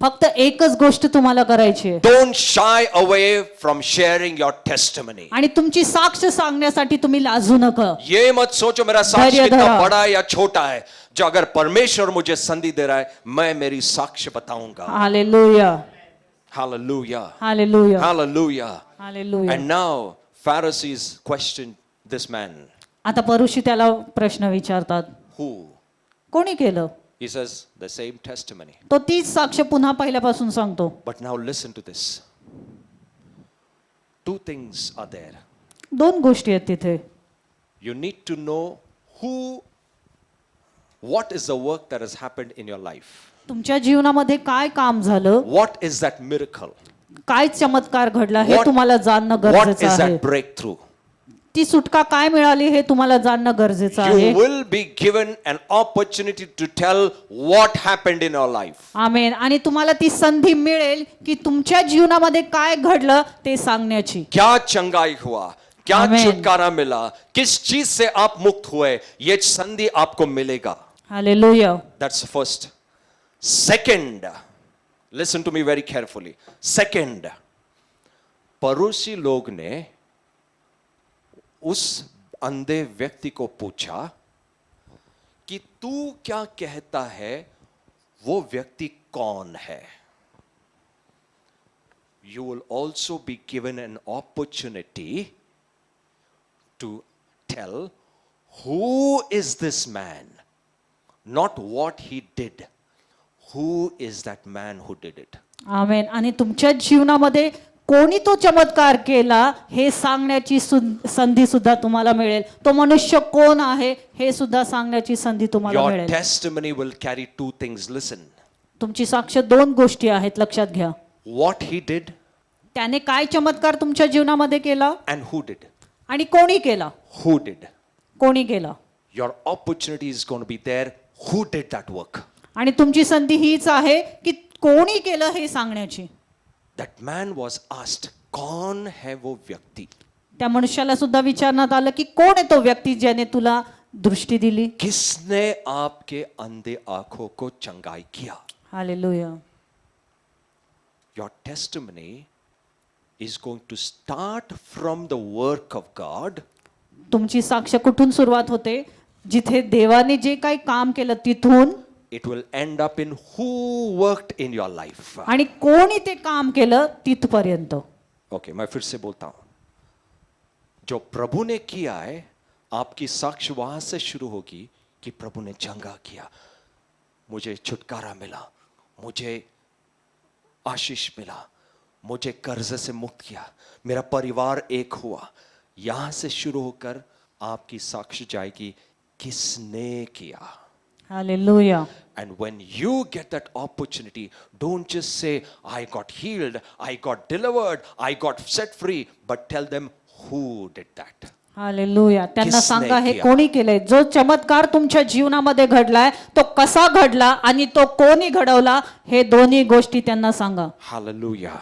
फक्त एकच गोष्ट तुम्हाला करायची आहे. Don't shy away from sharing your testimony. आणि तुमची साक्ष सांगण्यासाठी तुम्ही लाजू नका. ये मत सोचो मेरा साक्ष्य धैर्य कितना धरा। बड़ा है या छोटा है. जो अगर परमेश्वर मुझे संधि दे रहा है, मैं मेरी साक्ष्य बताऊंगा. Hallelujah. Hallelujah. Hallelujah. Hallelujah. Hallelujah. And now Pharisees questioned this man. आता परुषी त्याला प्रश्न विचारतात, Who? कोणी केलं? He says the same testimony. तो तीच साक्ष पुन्हा पहिल्यापासून सांगतो. But now listen to this. Two things are there. दोन गोष्टी आहेत तिथे. You need to know what is the work that has happened in your life. तुमच्या जीवनामध्ये काय काम झालं, What is that miracle? काय चमत्कार घडला हे What- तुम्हाला जाणणं What गरजेचं is आहे. that breakthrough? ती सुटका काय मिळाली हे तुम्हाला जाणणं गरजेचं आहे. You will be given an opportunity to tell what happened in your life. आमेन. आणि तुम्हाला ती संधी मिळेल की तुमच्या जीवनामध्ये काय घडलं ते सांगण्याची. क्या चंगाई हुआ, क्या Amen. छुटकारा मिला, किस चीज से आप मुक्त हुए, ये संधि आपको मिलेगा. Hallelujah. That's first. Second, listen to me very carefully. Second, पड़ोसी लोग ने उस अंधे व्यक्ति को पूछा कि तू क्या कहता है, वो व्यक्ति कौन है? You will also be given an opportunity to tell who is this man, not what he did. Who is that man who did it? आमेन. आणि तुमच्या जीवनामध्ये कोणी तो चमत्कार केला हे सांगण्याची संधी सुद्धा तुम्हाला मिळेल. तो मनुष्य कोण आहे हे सुद्धा सांगण्याची संधी तुम्हाला Your मिळेल. testimony will carry two things. Listen. तुमची साक्ष दोन गोष्टी आहेत, लक्षात घ्या. What he did त्याने काय चमत्कार तुमच्या जीवनामध्ये केला and who did. आणि कोणी केला. Who did. कोणी केला. Your opportunity is going to be there. Who did that work? आणि तुमची संधी हीच आहे की कोणी केलं हे सांगण्याची. That man was asked, कौन है वो व्यक्ति? त्या मनुष्याला सुद्धा विचारण्यात आलं की कोण आहे तो व्यक्ती ज्याने तुला दृष्टी दिली. किसने आपके अंधे आंखों को चंगाई किया? Hallelujah. Your testimony is going to start from the work of God. तुमची साक्ष कुठून सुरुवात होते? जिथे देवाने जे काही काम केलं तिथून. It will end up in who worked in your life. आणि कोणी ते काम केलं तिथपर्यंत. ओके, मैं फिर से बोलता हूं. जो प्रभु ने किया है, आपकी साक्ष वहां से शुरू होगी कि प्रभु ने चंगा किया, मुझे छुटकारा मिला, मुझे आशीष मिला, मुझे कर्ज से मुक्त किया, मेरा परिवार एक हुआ. यहां से शुरू होकर आपकी साक्ष जाएगी किसने किया. Hallelujah. And when you get that opportunity, don't just say, I got healed, I got delivered, I got set free, but tell them who did that. Hallelujah. त्यांना किसने सांगा हे किया? कोणी केलंय. जो चमत्कार तुमच्या जीवनामध्ये घडलाय तो कसा घडला आणि तो कोणी घडवला हे दोन्ही गोष्टी त्यांना सांगा. Hallelujah.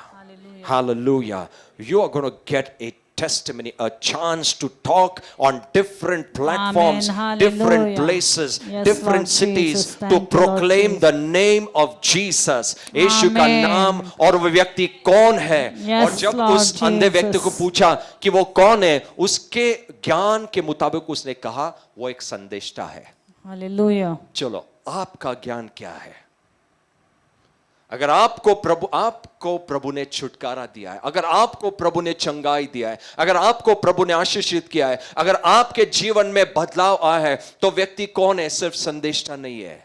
Hallelujah. You are going to get a testimony, a chance to talk on different platforms, Amen. different Hallelujah. places, Yes, different Lord cities Jesus. Thank to you, Lord proclaim Jesus. the name of Jesus. यीशु का Amen. नाम और वो व्यक्ति कौन है. Yes, और जब Lord उस अंधे व्यक्ति को Jesus. पूछा कि वो कौन है, उसके ज्ञान के मुताबिक उसने कहा वो एक संदेष्टा है. हालेलुया. चलो, आपका ज्ञान क्या है? अगर आपको प्रभु ने छुटकारा दिया है, अगर आपको प्रभु ने चंगाई दिया है, अगर आपको प्रभु ने आशीषित किया है, अगर आपके जीवन में बदलाव आया है, तो व्यक्ति कौन है? सिर्फ संदेष्टा नहीं है.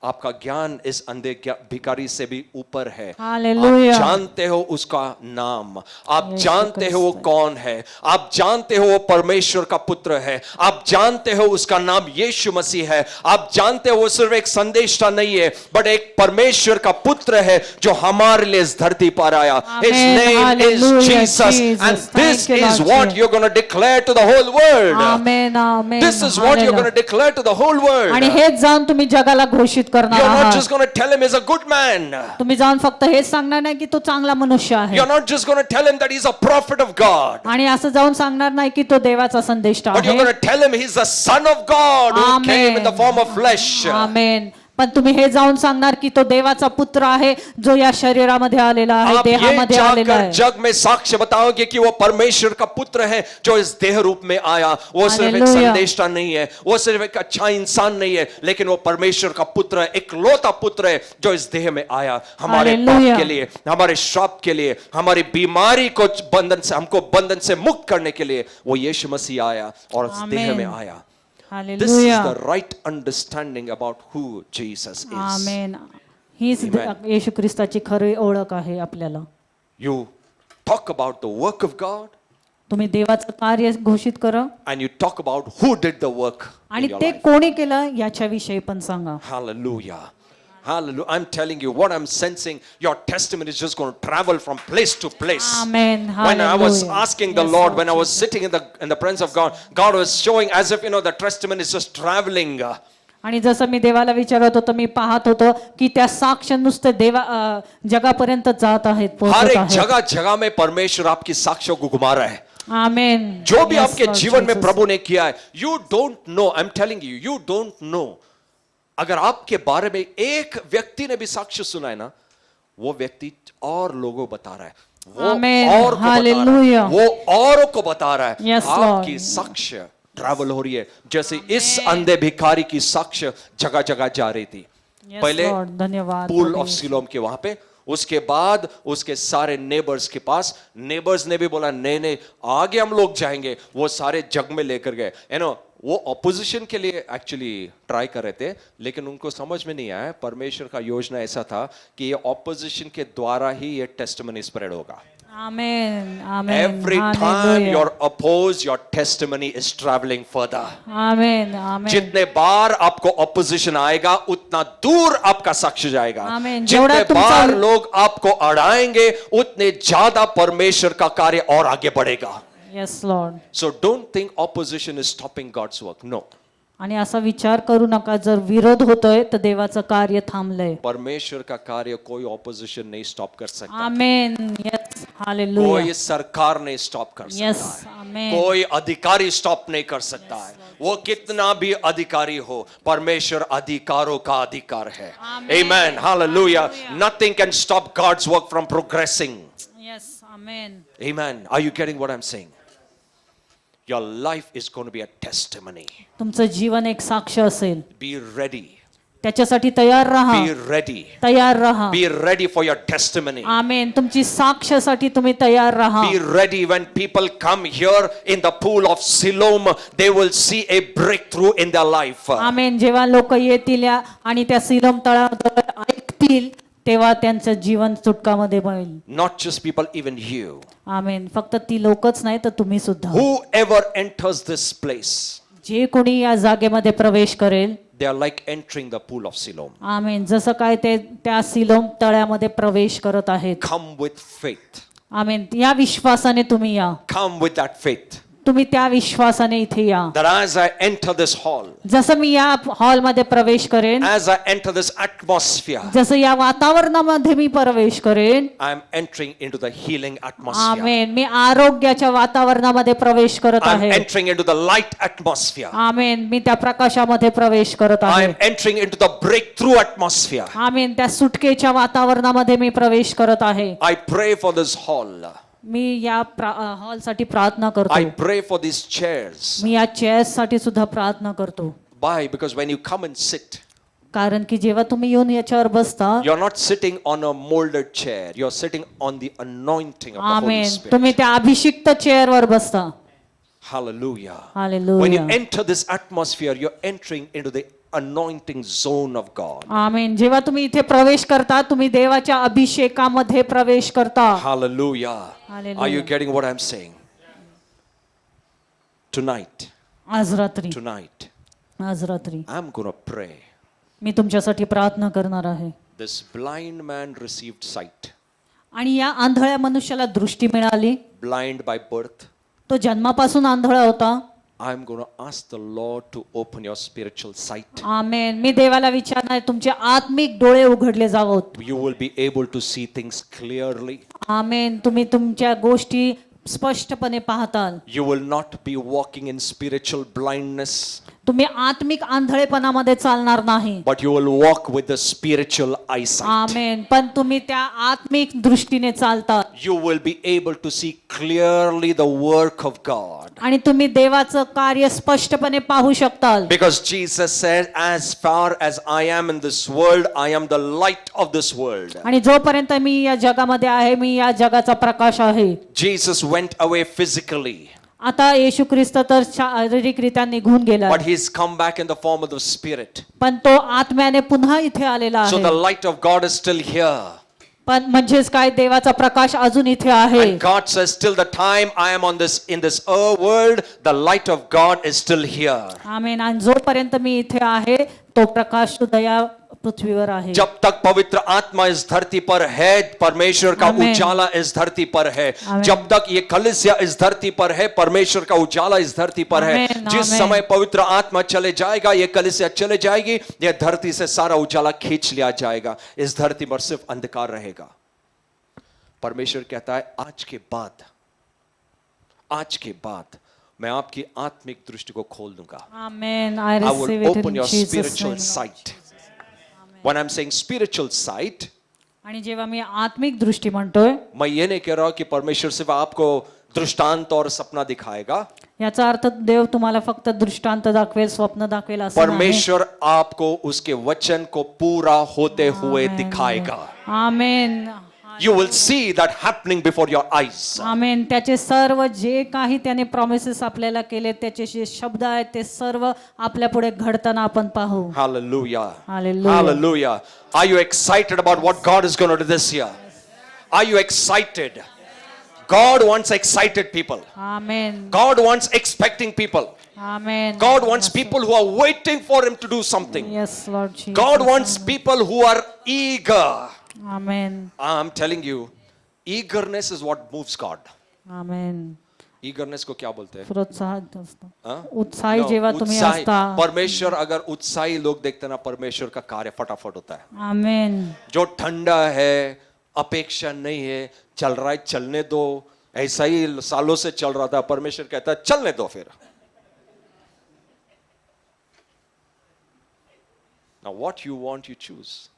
आपका ज्ञान इस अंधे भिखारी से भी ऊपर है. हालेलुया. आप जानते हो उसका नाम, आप यीशु जानते हो वो क्रिस्त. कौन है, आप जानते हो वो परमेश्वर का पुत्र है, आप जानते हो उसका नाम यीशु मसीह है, आप जानते हो वो सिर्फ एक संदेशा नहीं है, बट एक परमेश्वर का पुत्र है जो हमारे लिए इस धरती पर आया. His Amen. name is Hallelujah, Jesus, Jesus. and this Thank you, is Lord what Jesus. you're going to declare to the whole world. Amen. Amen. This is what you're going to declare to the whole world. आणि हेच जाऊन तुम्ही जगाला घोषित करणार You're not आहात. just going to tell him he's a good man. तुम्ही जाऊन फक्त हेच सांगणार नाही की तो चांगला मनुष्य आहे. You're not just going to tell him that he's a prophet of God. आणि असं जाऊन सांगणार नाही की तो देवाचा संदेष्टा But you're आहे. going to tell him he's the son of God who Amen. came in the form of flesh. आमेन. पण तुम्ही हे जाऊन सांगणार की तो देवाचा पुत्र आहे जो या शरीरामध्ये आलेला आहे, आप ये देहामध्ये आलेला जाकर आहे. जग में साक्ष्य बताओगे कि वो परमेश्वर का पुत्र है जो इस देह रूप में आया. वो सिर्फ एक Hallelujah. संदेशा नहीं है, वो सिर्फ एक अच्छा इंसान नहीं है, लेकिन वो परमेश्वर का पुत्र है, इकलौता पुत्र है जो इस देह में आया हमारे पाप Hallelujah. के लिए, हमारे श्राप के लिए, हमारी बीमारी को बंधन से, हमको बंधन से मुक्त करने के लिए वो यीशु मसीह आया और इस देह Amen. में आया. This is hallelujah. the right understanding about who Jesus is. आमेन. हीच Amen. येशू ख्रिस्ताची खरी ओळख आहे आपल्याला. You talk about the work of God तुम्ही देवाचं कार्य घोषित करा and you talk about who did the work आणि in your ते life. कोणी केलं याच्याविषयी पण सांगा. Hallelujah. Hallelujah. I'm telling you what I'm sensing. Your testimony is just going to travel from place to place. Amen. When I was Hallelujah. asking the Yes, Lord, Lord when I was Jesus. sitting in the presence of God, God was showing as if the testimony is just traveling. आणि जसं मी देवाला विचारत होतो, मी पाहत होतो की त्या साक्ष नुसते जगापर्यंत जात आहेत, हर पोहोचत एक आहेत. जगह जगह में परमेश्वर आपकी साक्ष्यों को घुमा रहा है. आमेन. जो भी Yes, आपके Lord जीवन में Jesus. प्रभु ने किया है, you don't know. I'm telling you, you don't know. अगर आपके बारे में एक व्यक्ति ने भी साक्ष्य सुना है ना, वो व्यक्ति और लोगों बता रहा है वो Amen. और को बता रहा है, Hallelujah. वो औरों को बता रहा है। Yes, आपकी Lord. साक्ष्य ट्रैवल हो रही है, जैसे इस अंधे भिखारी की साक्ष्य जगह जगह जा रही थी। Yes, पहले Lord. धन्यवाद पूल प्रभु ऑफ यीशु। सिलोम के वहां पे, उसके बाद उसके सारे नेबर्स के पास, नेबर्स ने भी बोला नहीं नहीं आगे हम लोग जाएंगे, वो सारे जग में लेकर गए। वो ऑपोजिशन के लिए एक्चुअली ट्राई कर रहे थे, लेकिन उनको समझ में नहीं आया परमेश्वर का योजना ऐसा था कि ये ऑपोजिशन के द्वारा ही ये टेस्टिमनी स्प्रेड होगा। Amen. Amen. Every time Hallelujah. you're opposed, your testimony is traveling further. Amen. Amen. जितने बार आपको ऑपोजिशन आएगा उतना दूर आपका साक्ष्य जाएगा। Amen. जेवढा जितने तुमचा- बार लोग आपको अड़ाएंगे उतने ज्यादा परमेश्वर का कार्य और आगे बढ़ेगा। Yes, Lord. So don't think opposition is stopping God's work. No. आणि असा विचार करू नका जर विरोध होतोय तर देवाचं कार्य थांबलंय. परमेश्वर का कार्य कोई ऑपोजिशन नहीं स्टॉप कर सकता। Amen. Yes. Hallelujah. कोई सरकार नहीं स्टॉप कर सकता Yes. है। Amen. कोई अधिकारी स्टॉप नहीं कर सकता है। वो कितना भी अधिकारी हो, परमेश्वर अधिकारों का अधिकार है। Amen. Hallelujah. Nothing can stop God's work from progressing. Yes. Amen. Amen. Are you getting what I'm saying? Your life is going to be a testimony. तुमचं जीवन एक साक्ष असेल. Be ready. त्याच्यासाठी तयार राहा. Be ready. तयार राहा. Be ready for your testimony. आमेन. तुमची साक्षसाठी तुम्ही तयार राहा. Be ready when people come here in the pool of Siloam, they will see a breakthrough in their life. आमेन. जेव्हा लोक येतील आणि त्या सिलोम तळावर ऐकतील तेव्हा त्यांचं जीवन सुटकामध्ये होईल. Not just people, even you. आमेन. फक्त ती लोकच नाही तर तुम्ही सुद्धा. Whoever enters this place, जे कोणी या जागेमध्ये प्रवेश करेल, they are like entering the pool of Siloam. आमेन. जसं काय ते त्या सिलोम तळ्यामध्ये प्रवेश करत आहेत. Come with faith. आमेन. या विश्वासाने तुम्ही या. Come with that faith. तुम्ही त्या विश्वासाने इथे या. That as I enter this hall, जसं मी या हॉलमध्ये प्रवेश करेन, as I enter this atmosphere, जसं या वातावरणामध्ये मी प्रवेश करेन, I am entering into the healing atmosphere. आमेन. मी आरोग्याच्या वातावरणामध्ये प्रवेश करत I am आहे. entering into the light atmosphere. आमेन. मी त्या प्रकाशामध्ये प्रवेश करत I आहे. am entering into the breakthrough atmosphere. आमेन. त्या सुटकेच्या वातावरणामध्ये मी प्रवेश करत आहे. I pray for this hall. मी या हॉलसाठी प्रार्थना I करतो. pray for these chairs. मी या चेअर्स साठी सुद्धा प्रार्थना करतो. Why? Because when you come and sit, कारण की जेव्हा तुम्ही येऊन याच्यावर बसता, you're not sitting on a molded chair. You're sitting on the anointing of the Holy amen, Spirit. तुम्ही त्या अभिषिक्त चेअरवर बसता. Hallelujah. Hallelujah. When you enter this atmosphere, you're entering into the anointing zone of God. आमेन. जेव्हा तुम्ही इथे प्रवेश करता, तुम्ही देवाच्या अभिषेकामध्ये प्रवेश करता. Hallelujah. Hallelujah. Are you getting what I'm saying? Tonight, आज रात्री, tonight, आज रात्री I'm going to pray. मी तुमच्यासाठी प्रार्थना करणार आहे. This blind man received sight. आणि या आंधळ्या मनुष्याला दृष्टी मिळाली. Blind by birth. तो जन्मापासून आंधळा होता. I'm going to ask the Lord to open your spiritual sight. आमेन. मी देवाला विचारणार तुमचे आत्मिक डोळे उघडले जावोत. You will be able to see things clearly. आमेन. तुम्ही तुमच्या गोष्टी स्पष्टपणे पाहताल. You will not be walking in spiritual blindness, तुम्ही आत्मिक आंधळेपणामध्ये चालणार नाही. but you will walk with the spiritual eyesight. आमेन. पण तुम्ही त्या आत्मिक दृष्टीने चालता. You will be able to see clearly the work of God. आणि तुम्ही देवाचं कार्य स्पष्टपणे पाहू शकताल. Because Jesus said, as far as I am in this world, I am the light of this world. आणि जोपर्यंत मी या जगामध्ये आहे, मी या जगाचा प्रकाश आहे. Jesus went away physically, आता येशू ख्रिस्त तर शारीरिकरित्या निघून गेला, but he's come back in the form of the Spirit. पण तो आत्म्याने पुन्हा इथे आलेला So the आहे. light of God is still here. पण म्हणजेच काय, देवाचा प्रकाश अजून इथे आहे. And God says, till the time I am in this world, the light of God is still here. आमेन. आणि जोपर्यंत मी इथे आहे तो प्रकाश सुद्धा या पृथ्वीवर आहे. जब तक पवित्र आत्मा इस धरती पर है, परमेश्वर का Amen. उजाला इस धरती पर है. Amen. जब तक ये कलीसिया इस धरती पर है, परमेश्वर का उजाला इस धरती पर है. Amen. जिस Amen. समय पवित्र आत्मा चले जाएगा, ये कलीसिया चले जाएगी, ये धरती से सारा उजाला खींच लिया जाएगा. इस धरती पर सिर्फ अंधकार रहेगा. परमेश्वर कहता है, आज के बाद मैं आपकी आत्मिक दृष्टि को खोल दूंगा. आमेन. I I will receive it open in your Jesus' spiritual name. sight. When I'm saying spiritual sight, आणि जेव्हा मी आत्मिक दृष्टी म्हणतोय, मैं ये नहीं कह रहा कि परमेश्वर सिर्फ आपको दृष्टांत और सपना दिखाएगा. याचा अर्थ देव तुम्हाला फक्त दृष्टांत दाखवेल, स्वप्न दाखवेल असं नाही. परमेश्वर आपको उसके वचन को पूरा होते हुए दिखाएगा. आमेन. You will see that happening before your eyes. आमेन. त्याचे सर्व जे काही त्याने प्रॉमिसेस आपल्याला केले, त्याचे जे शब्द आहेत ते सर्व आपल्या पुढे घडताना आपण पाहू. Hallelujah. Hallelujah. Hallelujah. Are you excited about what God is going to do this year? Are you excited? God wants excited people. Amen. God wants expecting people. Amen. God wants people who are waiting for Him to do something. Yes, Lord Jesus. God wants people who are eager. Amen. I'm telling you, eagerness is what moves God. Amen. Eagerness को क्या बोलते हैं? प्रोत्साहित असतं. हाँ? उत्साही No, जेव्हा तुम्ही उत्साही. असता. परमेश्वर अगर उत्साही लोग देखते ना, परमेश्वर का कार्य फटाफट होता है. आमेन. जो ठंडा है, अपेक्षा नहीं है, चल रहा है, चलने दो, ऐसा ही सालों से चल रहा था, परमेश्वर कहता है चलने दो फिर. Now what you want, you choose.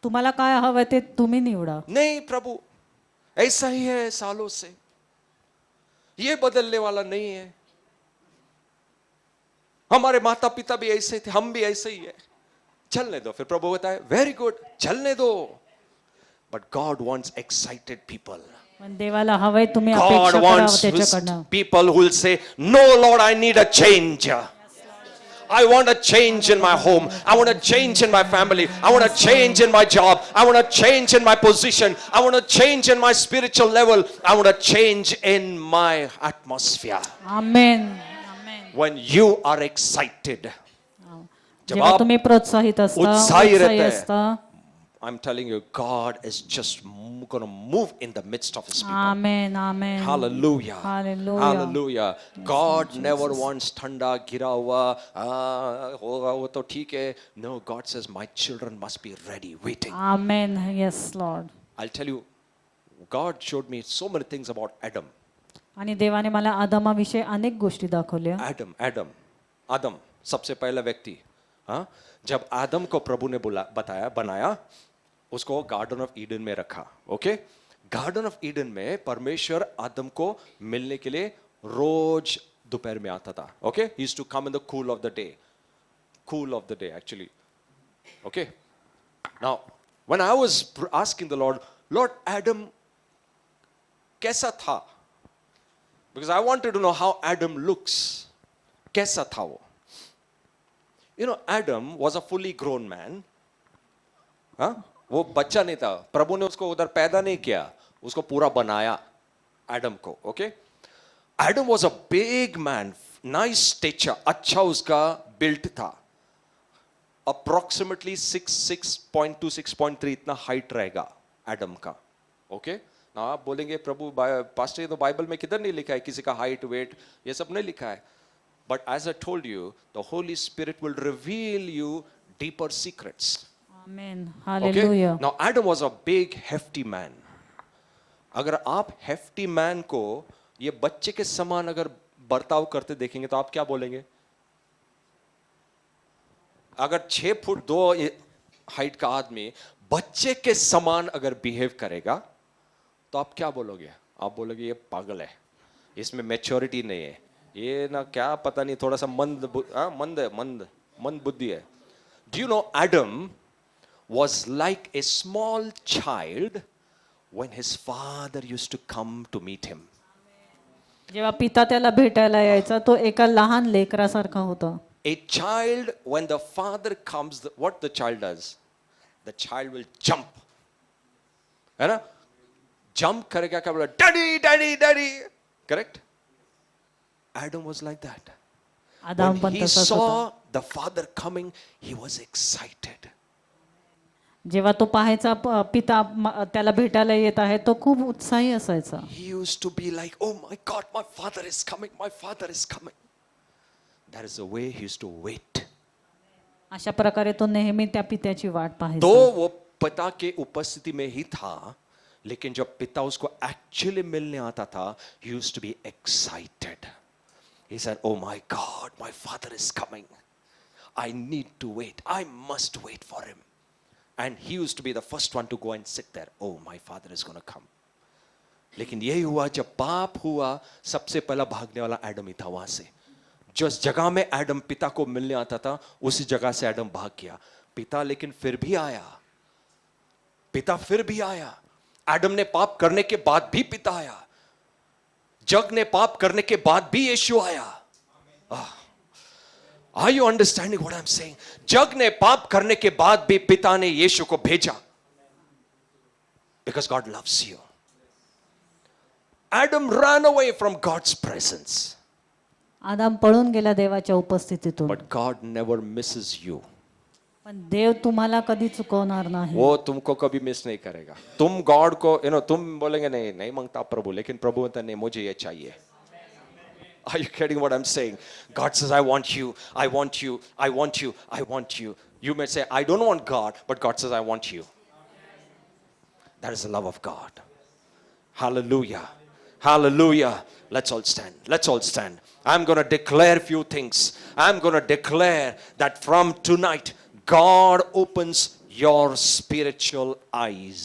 तुम्हाला काय हवंय ते तुम्ही निवडा. नहीं प्रभु, ऐसा ही है सालों से, ये बदलने वाला नहीं है. हमारे माता पिता भी ऐसे थे, हम भी ऐसे ही है, चलने दो. फिर प्रभु कहता है वेरी गुड, चलने दो. But God wants excited people. पण देवाला हवंय तुम्ही God अपेक्षा करा wants त्याच्याकडनं. people who will say, no Lord, I need a change. I want a change in my home. I want a change in my family. I want a change in my job. I want a change in my position. I want a change in my spiritual level. I want a change in my atmosphere. Amen. Amen. When you are excited, जेव्हा आप तुम्ही प्रोत्साहित असता, उत्साही रहते हैं. असता. I'm telling you, God is just going to move in the midst of His people. Amen. Amen. Hallelujah. Hallelujah. Hallelujah. God never wants ठंडा गिरा हुआ, होगा वो तो ठीक है. No, God says my children must be ready, waiting. Amen. Yes, Lord. I'll tell you, God showed me so many things about Adam. आणि देवाने मला आदमाविषयी अनेक गोष्टी दाखवल्या. आदम सबसे पहला व्यक्ति. हाँ, जब आदम को प्रभु ने बनाया, उसको गार्डन ऑफ ईडन में रखा. ओके, गार्डन ऑफ ईडन में परमेश्वर आदम को मिलने के लिए रोज दोपहर में आता था. Okay, he used to come in the cool of the day actually. Okay, now when I was asking the Lord Adam कैसा था, because I wanted to know how Adam looks. कैसा था वो? You know, Adam was a fully grown man. हाँ, वो बच्चा नहीं था. प्रभु ने उसको उधर पैदा नहीं किया, उसको पूरा बनाया एडम को. Okay, Adam was a big man, nice stature, अच्छा उसका बिल्ट था. Approximately 6.2 6.3 इतना हाइट रहेगा एडम का. ओके, ना आप बोलेंगे प्रभु पास्टर ये तो बाइबल में किधर नहीं लिखा है किसी का हाइट वेट, ये सब नहीं लिखा है. But as I told you, the Holy Spirit will reveal you deeper secrets. Amen. Okay? Hallelujah. Now Adam was a big, hefty man. अगर आप hefty man को ये बच्चे के समान अगर बर्ताव करते देखेंगे तो आप क्या बोलेंगे? अगर 6 फुट 2 हाइट का आदमी बच्चे के समान अगर बिहेव करेगा तो आप क्या बोलोगे? आप बोलोगे ये पागल है, इसमें मैच्योरिटी नहीं है, ये ना क्या पता नहीं, थोड़ा सा मंद बुद्धि है. Do you know Adam was like a small child when his father used to come to meet him. जेव्हा पिता त्याला भेटायला यायचा तो एका लहान लेकरासारखा होता. A child, when the father comes, what the child does? The child will jump. है ना? Jump करेगा, क्या बोला? Daddy, daddy, daddy. Correct? Adam was like that. Adam When पण he तसाच होता. saw the father coming, he was excited. जेव्हा तो पाहायचा पिता त्याला भेटायला येत आहे तो खूप उत्साही असायचा. He used to be like, oh my God, my father is coming, my father is coming. That is the way he used to wait. अशा प्रकारे तो नेहमी त्या पित्याची वाट तो पाहायचा. वो पिता के उपस्थिति में ही था, लेकिन जब पिता उसको एक्चुअली मिलने आता था, he used to be excited. He said, oh my God, my father is coming. I need to wait. I must wait for him. and he used to be the first one to go and sit there. Oh, my father is going to come. लेकिन यही हुआ, जब पाप हुआ, सबसे पहला भागने वाला एडम ही था वहां से. जिस जगह में एडम पिता को मिलने आता था, उसी जगह से एडम भाग गया. पिता लेकिन फिर भी आया. पिता फिर भी आया. एडम ने पाप करने के बाद भी पिता आया. जग ने पाप करने के बाद भी यीशु आया. Are you understanding what I'm saying? जग ने पाप करने के बाद भी पिता ने यीशु को भेजा. Because God loves you. Adam ran away from God's presence. आदाम पळून गेला देवाच्या उपस्थितीतून. But God never misses you. पण देव तुम्हाला कधी चुकवणार नाही. वो तुमको कभी मिस नहीं करेगा. तुम गॉड को तुम बोलेंगे नहीं नहीं मांगता प्रभु, लेकिन प्रभु कहता नहीं मुझे ये चाहिए. Are you getting what I'm saying? God says, I want you, I want you, I want you, I want you. You may say, I don't want God, but God says, I want you. That is the love of God. Hallelujah. Hallelujah. Let's all stand. Let's all stand. I'm going to declare few things. I'm going to declare that from tonight, God opens your spiritual eyes.